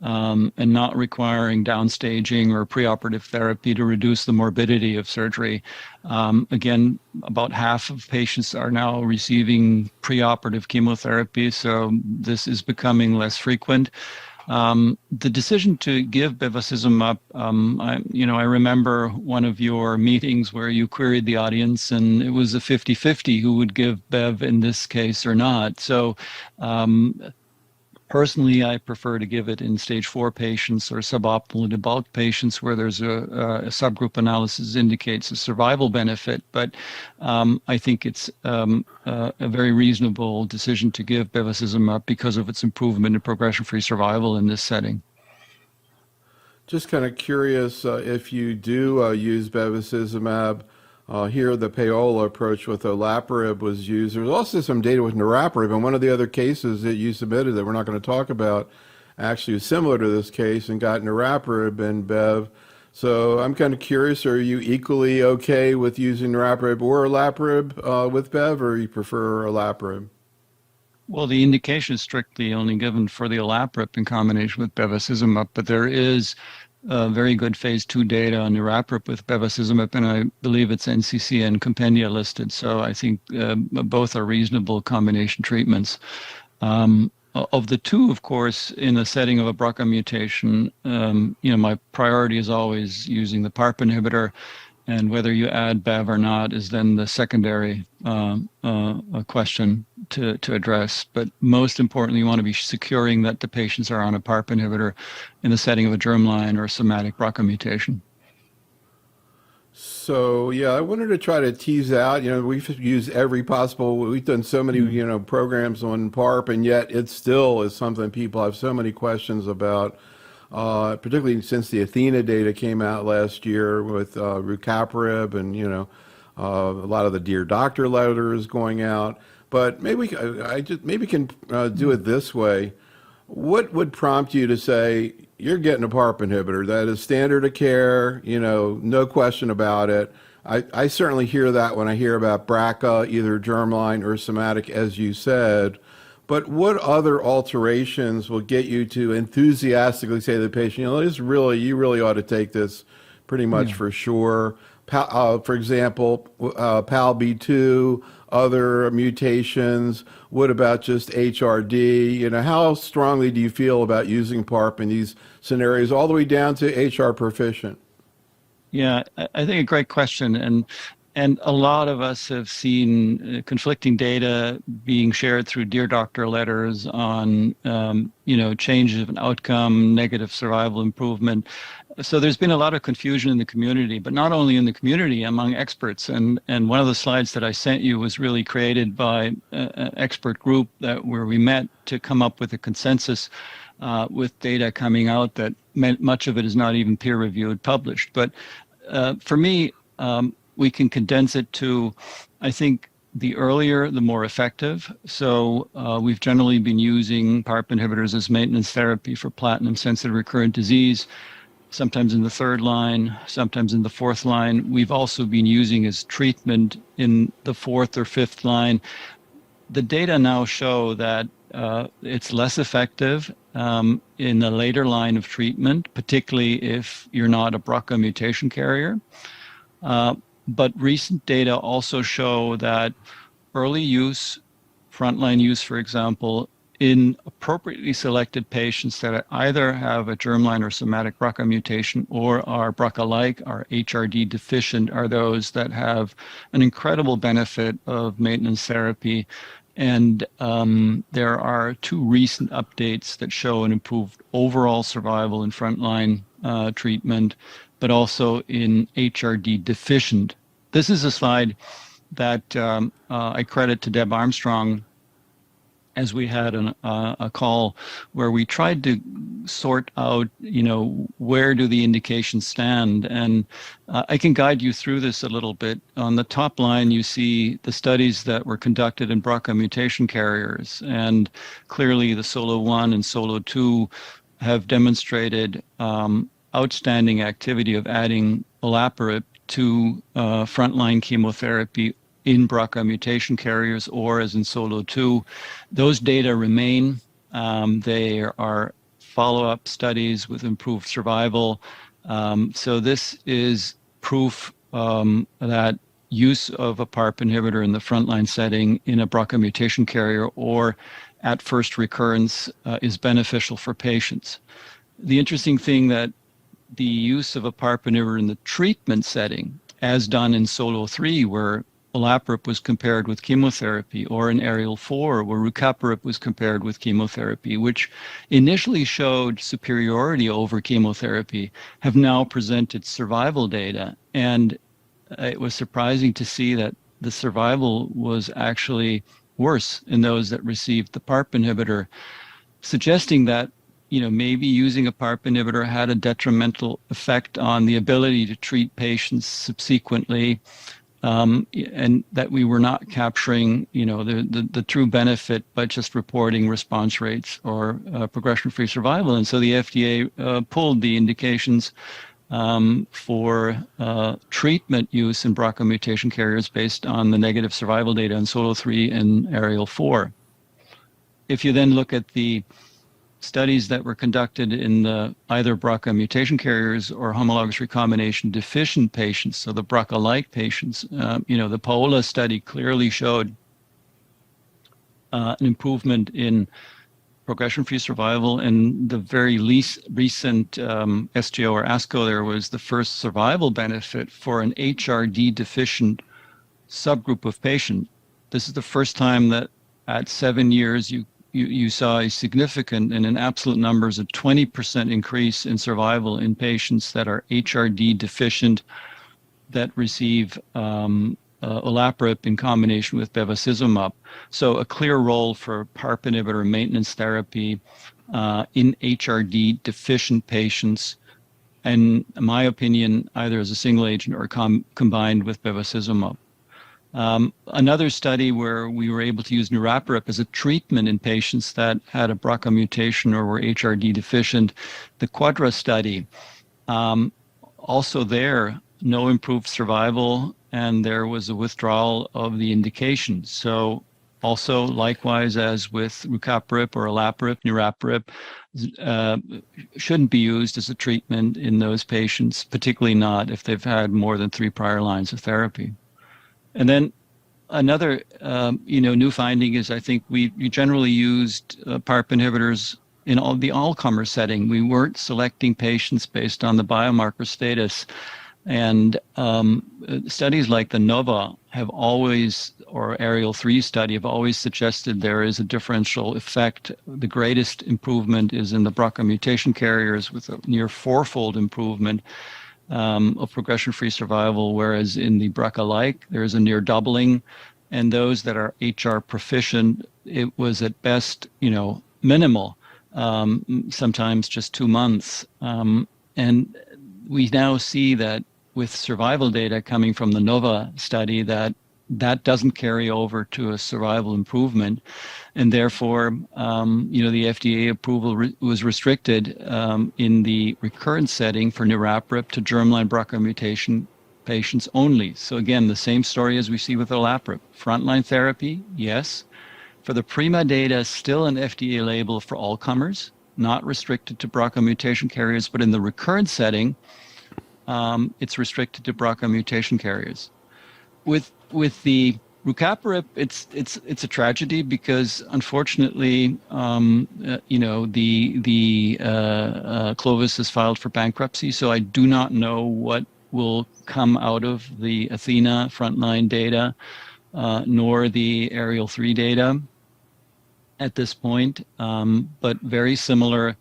and not requiring downstaging or preoperative therapy to reduce the morbidity of surgery. Again, about half of patients are now receiving preoperative chemotherapy, so this is becoming less frequent. The decision to give bevacizumab, I remember one of your meetings where you queried the audience, and it was a 50-50 who would give Bev in this case or not. So personally, I prefer to give it in stage 4 patients or suboptimal debulk patients where there's a subgroup analysis indicates a survival benefit. But I think it's a very reasonable decision to give bevacizumab because of its improvement in progression-free survival in this setting. Just kind of curious if you do use bevacizumab. Here, the payola approach with olaparib was used. There's also some data with niraparib, and one of the other cases that you submitted that we're not going to talk about actually was similar to this case and got niraparib and Bev. So I'm kind of curious, are you equally okay with using niraparib or olaparib with Bev, or you prefer olaparib? Well, the indication is strictly only given for the olaparib in combination with bevacizumab, but there is very good phase 2 data on niraparib with bevacizumab, and I believe it's NCCN compendia listed. So I think both are reasonable combination treatments. Of the two, of course, in the setting of a BRCA mutation, my priority is always using the PARP inhibitor, and whether you add Bev or not is then the secondary question to address. But most importantly, you want to be securing that the patients are on a PARP inhibitor in the setting of a germline or somatic BRCA mutation. So, yeah, I wanted to try to tease out, we've used every possible, we've done so many, programs on PARP, and yet it still is something people have so many questions about. Particularly since the Athena data came out last year with rucaparib and, a lot of the Dear Doctor letters going out. But maybe maybe can do it this way. What would prompt you to say, you're getting a PARP inhibitor? That is standard of care, no question about it. I certainly hear that when I hear about BRCA, either germline or somatic, as you said. But what other alterations will get you to enthusiastically say to the patient, you really ought to take this pretty much for sure? For example, PALB2, other mutations. What about just HRD? How strongly do you feel about using PARP in these scenarios, all the way down to HR proficient? Yeah, I think a great question. And a lot of us have seen conflicting data being shared through Dear Doctor letters on, changes of an outcome, negative survival improvement. So there's been a lot of confusion in the community, but not only in the community, among experts. And one of the slides that I sent you was really created by an expert group where we met to come up with a consensus with data coming out that much of it is not even peer-reviewed, published. But for me, we can condense it to, I think, the earlier, the more effective. So we've generally been using PARP inhibitors as maintenance therapy for platinum-sensitive recurrent disease, sometimes in the 3rd line, sometimes in the 4th line. We've also been using as treatment in the 4th or 5th line. The data now show that it's less effective in the later line of treatment, particularly if you're not a BRCA mutation carrier. But recent data also show that early use, frontline use, for example, in appropriately selected patients that either have a germline or somatic BRCA mutation or are BRCA-like, are HRD deficient, are those that have an incredible benefit of maintenance therapy. And there are 2 recent updates that show an improved overall survival in frontline treatment, but also in HRD deficient. This is a slide that I credit to Deb Armstrong, as we had a call where we tried to sort out, where do the indications stand? And I can guide you through this a little bit. On the top line, you see the studies that were conducted in BRCA mutation carriers. And clearly the SOLO-1 and SOLO-2 have demonstrated outstanding activity of adding olaparib to frontline chemotherapy in BRCA mutation carriers, or as in SOLO-2. Those data remain. They are follow-up studies with improved survival. So this is proof that use of a PARP inhibitor in the frontline setting in a BRCA mutation carrier or at first recurrence is beneficial for patients. The interesting thing that the use of a PARP inhibitor in the treatment setting, as done in SOLO-3, where olaparib was compared with chemotherapy, or in Aerial 4, where rucaparib was compared with chemotherapy, which initially showed superiority over chemotherapy, have now presented survival data. And it was surprising to see that the survival was actually worse in those that received the PARP inhibitor, suggesting that maybe using a PARP inhibitor had a detrimental effect on the ability to treat patients subsequently, and that we were not capturing, the true benefit by just reporting response rates or progression-free survival. And so the FDA pulled the indications for treatment use in BRCA mutation carriers based on the negative survival data in SOLO-3 and Aerial 4. If you then look at the studies that were conducted in the either BRCA mutation carriers or homologous recombination deficient patients, so the BRCA-like patients, the PAOLA study clearly showed an improvement in progression-free survival. And the very recent SGO or ASCO, there was the first survival benefit for an HRD deficient subgroup of patients. This is the first time that at 7 years you saw a significant, and in absolute numbers, a 20% increase in survival in patients that are HRD deficient that receive olaparib in combination with bevacizumab. So a clear role for PARP inhibitor maintenance therapy in HRD deficient patients, and in my opinion, either as a single agent or combined with bevacizumab. Another study where we were able to use niraparib as a treatment in patients that had a BRCA mutation or were HRD deficient, the QUADRA study. Also there, no improved survival, and there was a withdrawal of the indication. So also, likewise, as with rucaparib or olaparib, niraparib shouldn't be used as a treatment in those patients, particularly not if they've had more than 3 prior lines of therapy. And then another, new finding is I think we generally used PARP inhibitors in the all-comer setting. We weren't selecting patients based on the biomarker status. And studies like the NOVA have always, or Aerial 3 study, have always suggested there is a differential effect. The greatest improvement is in the BRCA mutation carriers with a near 4-fold improvement of progression-free survival, whereas in the BRCA-like, there's a near doubling. And those that are HR proficient, it was at best, minimal, sometimes just 2 months. And we now see that with survival data coming from the NOVA study that doesn't carry over to a survival improvement. And therefore, the FDA approval was restricted in the recurrent setting for niraparib to germline BRCA mutation patients only. So again, the same story as we see with olaparib. Frontline therapy, yes. For the PRIMA data, still an FDA label for all comers, not restricted to BRCA mutation carriers, but in the recurrent setting, it's restricted to BRCA mutation carriers. With the rucaparib, it's a tragedy because unfortunately, Clovis has filed for bankruptcy, so I do not know what will come out of the Athena frontline data, nor the Ariel 3 data at this point, but very similar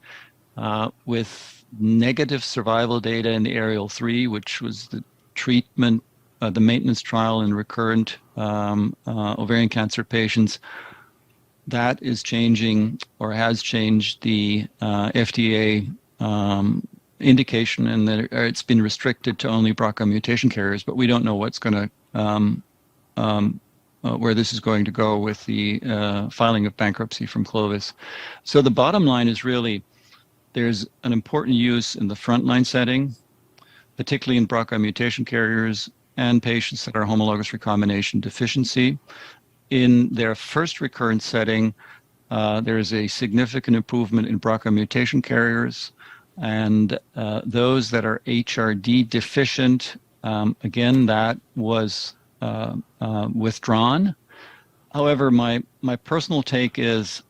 with negative survival data in the Ariel 3, which was the treatment, the maintenance trial in recurrent ovarian cancer patients. That is changing or has changed the FDA indication, and that it's been restricted to only BRCA mutation carriers, but we don't know what's going to where this is going to go with the filing of bankruptcy from Clovis. So the bottom line is really there's an important use in the frontline setting, particularly in BRCA mutation carriers and patients that are homologous recombination deficiency. In their first recurrent setting, there is a significant improvement in BRCA mutation carriers, and those that are HRD deficient, again, that was withdrawn. However, my personal take is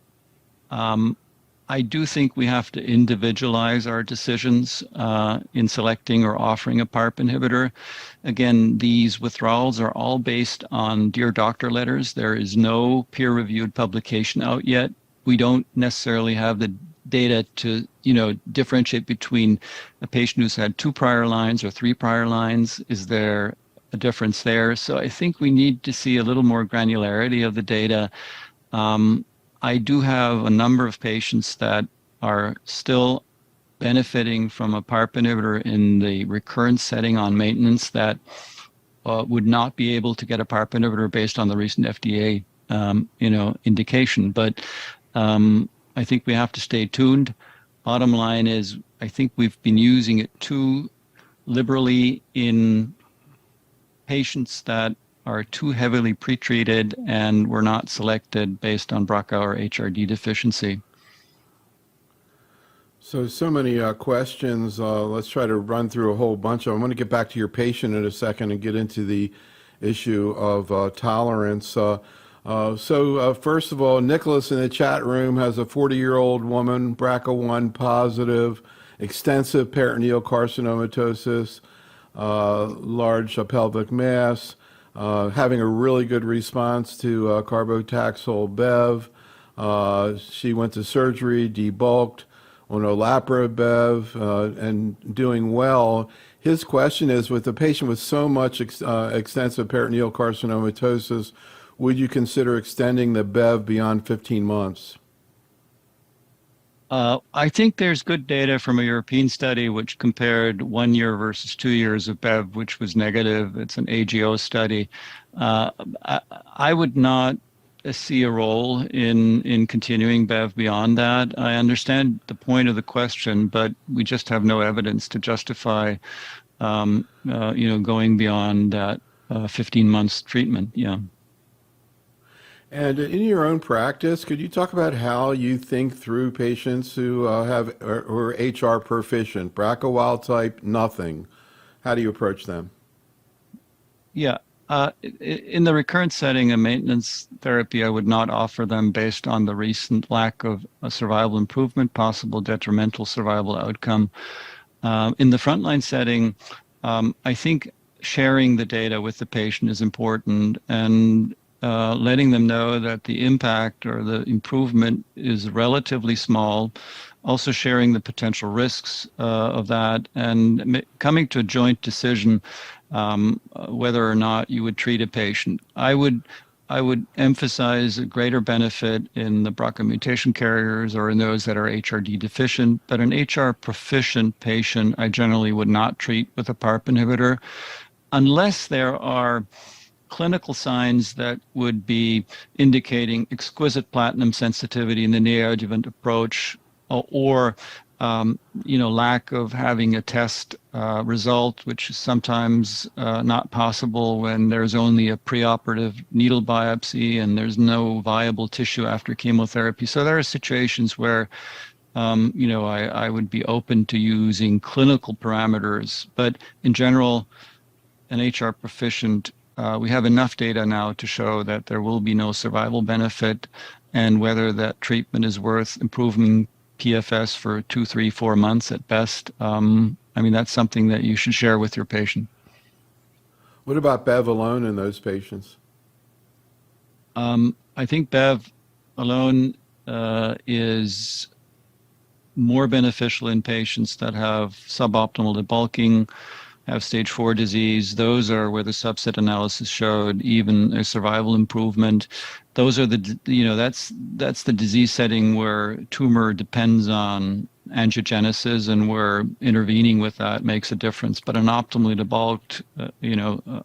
I do think we have to individualize our decisions in selecting or offering a PARP inhibitor. Again, these withdrawals are all based on Dear Doctor letters. There is no peer-reviewed publication out yet. We don't necessarily have the data to differentiate between a patient who's had 2 prior lines or 3 prior lines. Is there a difference there? So I think we need to see a little more granularity of the data. I do have a number of patients that are still benefiting from a PARP inhibitor in the recurrent setting on maintenance that would not be able to get a PARP inhibitor based on the recent FDA indication. But I think we have to stay tuned. Bottom line is, I think we've been using it too liberally in patients that are too heavily pretreated and were not selected based on BRCA or HRD deficiency. So many questions. Let's try to run through a whole bunch of them. I'm going to get back to your patient in a second and get into the issue of tolerance. So first of all, Nicholas in the chat room has a 40-year-old woman, BRCA1 positive, extensive peritoneal carcinomatosis, large pelvic mass, having a really good response to carbotaxol Bev. She went to surgery, debulked on olaparib Bev, and doing well. His question is, with a patient with so much extensive peritoneal carcinomatosis, would you consider extending the Bev beyond 15 months? I think there's good data from a European study which compared 1 year versus 2 years of Bev, which was negative. It's an AGO study. I would not see a role in continuing Bev beyond that. I understand the point of the question, but we just have no evidence to justify, going beyond that 15 months treatment. Yeah. And in your own practice, could you talk about how you think through patients who have or HR proficient, BRCA wild type, nothing? How do you approach them? Yeah. In the recurrent setting, a maintenance therapy, I would not offer them based on the recent lack of a survival improvement, possible detrimental survival outcome. In the frontline setting, I think sharing the data with the patient is important, and letting them know that the impact or the improvement is relatively small, also sharing the potential risks of that, and coming to a joint decision whether or not you would treat a patient. I would emphasize a greater benefit in the BRCA mutation carriers or in those that are HRD deficient, but an HR proficient patient I generally would not treat with a PARP inhibitor unless there are clinical signs that would be indicating exquisite platinum sensitivity in the neoadjuvant approach, or lack of having a test result, which is sometimes not possible when there's only a preoperative needle biopsy and there's no viable tissue after chemotherapy. So there are situations where I would be open to using clinical parameters, but in general, an HR proficient, we have enough data now to show that there will be no survival benefit, and whether that treatment is worth improving PFS for 2, 3, 4 months at best. That's something that you should share with your patient. What about Bev alone in those patients? I think Bev alone is more beneficial in patients that have suboptimal debulking, have stage 4 disease. Those are where the subset analysis showed even a survival improvement. Those are that's the disease setting where tumor depends on angiogenesis and where intervening with that makes a difference. But an optimally debulked,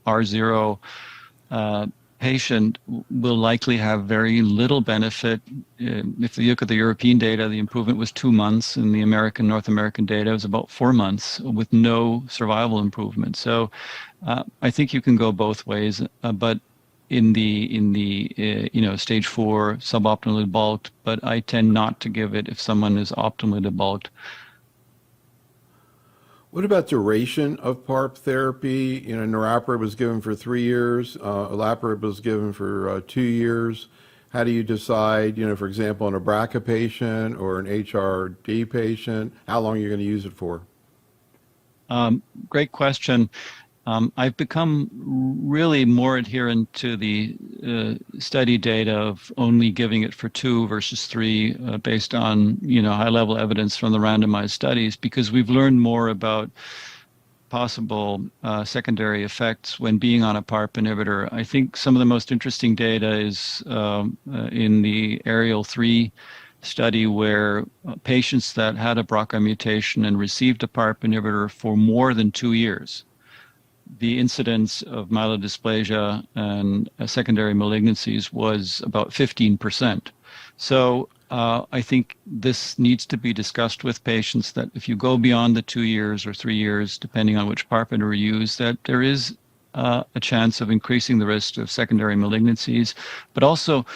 R0 patient will likely have very little benefit. If you look at the European data, the improvement was 2 months. In the North American data, it was about 4 months with no survival improvement. So I think you can go both ways, but in the stage 4 suboptimally debulked, but I tend not to give it if someone is optimally debulked. What about duration of PARP therapy? Niraparib was given for 3 years. Olaparib was given for 2 years. How do you decide, for example, in a BRCA patient or an HRD patient, how long you're going to use it for? Great question. I've become really more adherent to the study data of only giving it for 2 versus 3 based on high-level evidence from the randomized studies, because we've learned more about possible secondary effects when being on a PARP inhibitor. I think some of the most interesting data is in the Ariel 3 study, where patients that had a BRCA mutation and received a PARP inhibitor for more than 2 years, the incidence of myelodysplasia and secondary malignancies was about 15%. So I think this needs to be discussed with patients, that if you go beyond the 2 years or 3 years, depending on which PARP inhibitor you use, that there is a chance of increasing the risk of secondary malignancies, but also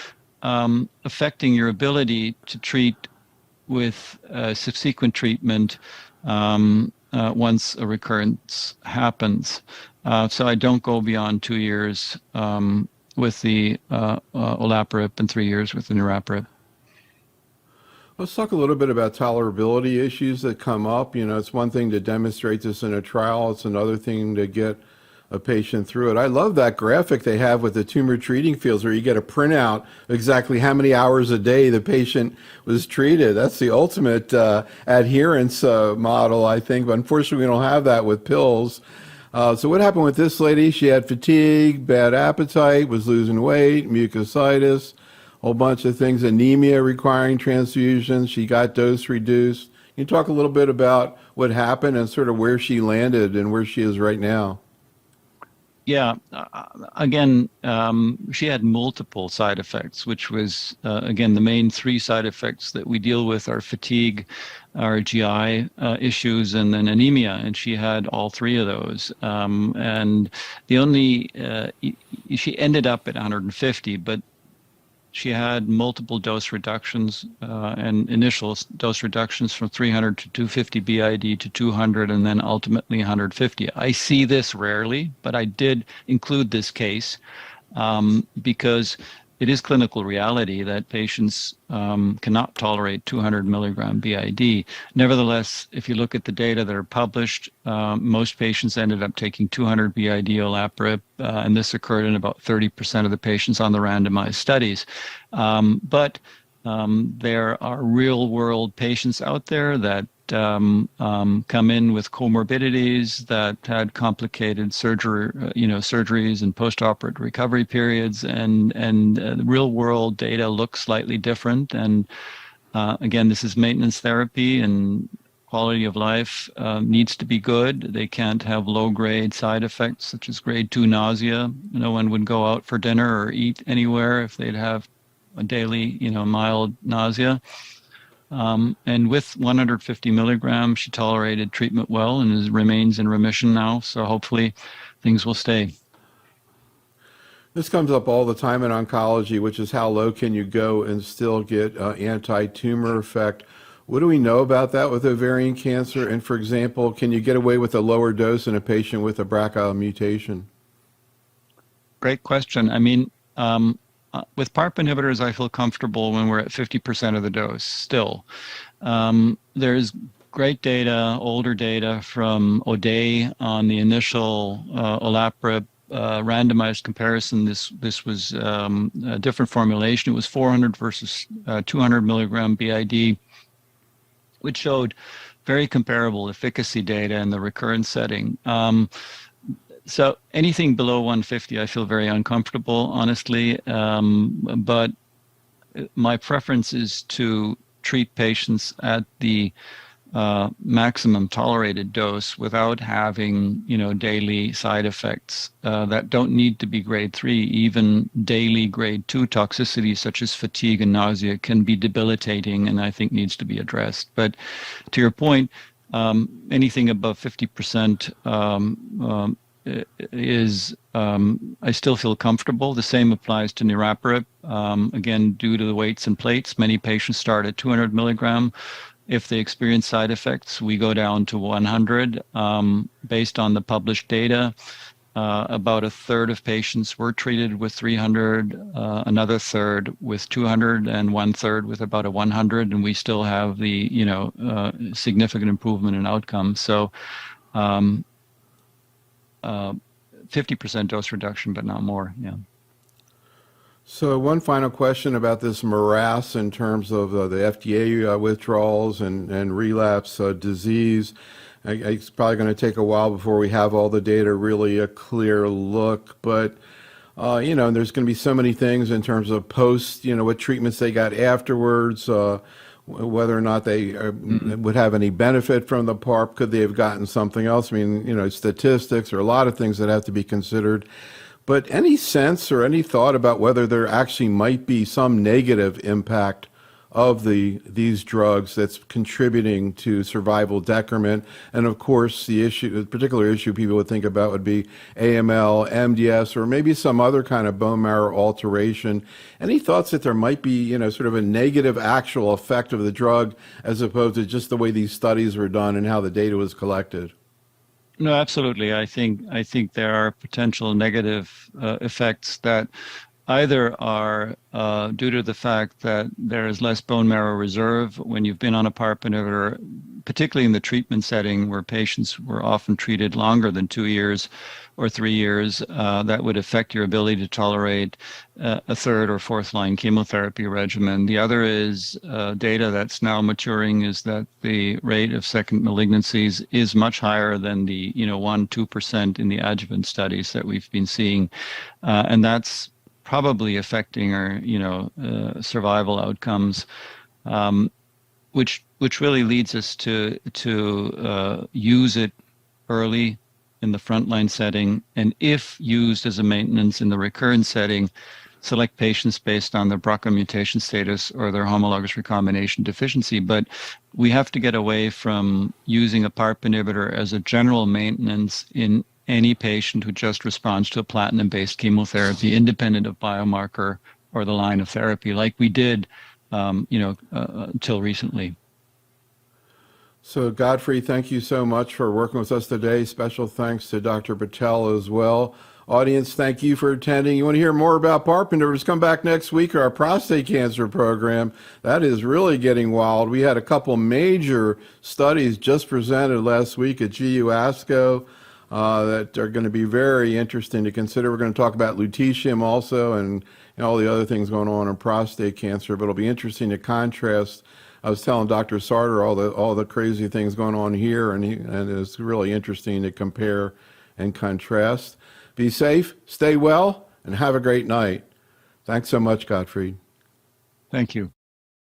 affecting your ability to treat with subsequent treatment once a recurrence happens. So I don't go beyond 2 years with the olaparib and 3 years with the niraparib. Let's talk a little bit about tolerability issues that come up. It's one thing to demonstrate this in a trial. It's another thing to get a patient through it. I love that graphic they have with the tumor treating fields, where you get a printout of exactly how many hours a day the patient was treated. That's the ultimate adherence model, I think. But unfortunately, we don't have that with pills. So what happened with this lady? She had fatigue, bad appetite, was losing weight, mucositis, a whole bunch of things, anemia requiring transfusions. She got dose reduced. Can you talk a little bit about what happened and sort of where she landed and where she is right now? Yeah, again, she had multiple side effects, which was, again, the main 3 side effects that we deal with are fatigue, our GI issues, and then anemia. And she had all 3 of those. And she ended up at 150, but she had multiple dose reductions and initial dose reductions from 300 to 250 BID to 200 and then ultimately 150. I see this rarely, but I did include this case because it is clinical reality that patients cannot tolerate 200 milligram BID. Nevertheless, if you look at the data that are published, most patients ended up taking 200 BID olaparib, and this occurred in about 30% of the patients on the randomized studies. But there are real-world patients out there that come in with comorbidities, that had complicated surgeries and post-operative recovery periods, and the real-world data looks slightly different. And again, this is maintenance therapy, and quality of life needs to be good. They can't have low-grade side effects such as grade 2 nausea. No one would go out for dinner or eat anywhere if they'd have a daily, mild nausea. And with 150 milligrams, she tolerated treatment well and remains in remission now. So hopefully things will stay. This comes up all the time in oncology, which is how low can you go and still get anti-tumor effect. What do we know about that with ovarian cancer? And for example, can you get away with a lower dose in a patient with a BRCA mutation? Great question. I mean, with PARP inhibitors, I feel comfortable when we're at 50% of the dose still. There's great data, older data from O'Day on the initial olaparib randomized comparison. This was a different formulation. It was 400 versus 200 milligram BID, which showed very comparable efficacy data in the recurrent setting. So anything below 150, I feel very uncomfortable, honestly. But my preference is to treat patients at the maximum tolerated dose without having, daily side effects that don't need to be grade 3. Even daily grade 2 toxicity such as fatigue and nausea can be debilitating and I think needs to be addressed. But to your point, anything above 50% I still feel comfortable. The same applies to niraparib. Again, due to the weights and plates, many patients start at 200 milligram. If they experience side effects, we go down to 100. Based on the published data, about a third of patients were treated with 300, another third with 200, and one third with about a 100, and we still have the significant improvement in outcomes. So 50% dose reduction, but not more. Yeah. So one final question about this morass in terms of the FDA withdrawals and relapse disease. It's probably going to take a while before we have all the data really a clear look, but there's going to be so many things in terms of post, what treatments they got afterwards, whether or not they would have any benefit from the PARP. Could they have gotten something else? I mean, statistics or a lot of things that have to be considered. But any sense or any thought about whether there actually might be some negative impact of these drugs that's contributing to survival decrement? And of course, the particular issue people would think about would be AML, MDS, or maybe some other kind of bone marrow alteration. Any thoughts that there might be, sort of a negative actual effect of the drug as opposed to just the way these studies were done and how the data was collected? No, absolutely. I think there are potential negative effects that either are due to the fact that there is less bone marrow reserve when you've been on a PARP inhibitor, particularly in the treatment setting where patients were often treated longer than 2 years or 3 years. That would affect your ability to tolerate a third or fourth line chemotherapy regimen. The other is data that's now maturing is that the rate of second malignancies is much higher than the 1-2% in the adjuvant studies that we've been seeing, and that's probably affecting our survival outcomes, which really leads us to use it early in the frontline setting, and if used as a maintenance in the recurrent setting, select patients based on their BRCA mutation status or their homologous recombination deficiency. But we have to get away from using a PARP inhibitor as a general maintenance in any patient who just responds to a platinum-based chemotherapy, independent of biomarker or the line of therapy, like we did, until recently. So Gottfried, thank you so much for working with us today. Special thanks to Dr. Patel as well. Audience, thank you for attending. You want to hear more about PARP inhibitors? Come back next week, our prostate cancer program. That is really getting wild. We had a couple major studies just presented last week at GU ASCO that are going to be very interesting to consider. We're going to talk about lutetium also and all the other things going on in prostate cancer, but it'll be interesting to contrast. I was telling Dr. Sartor all the crazy things going on here, and it's really interesting to compare and contrast. Be safe, stay well, and have a great night. Thanks so much, Gottfried. Thank you.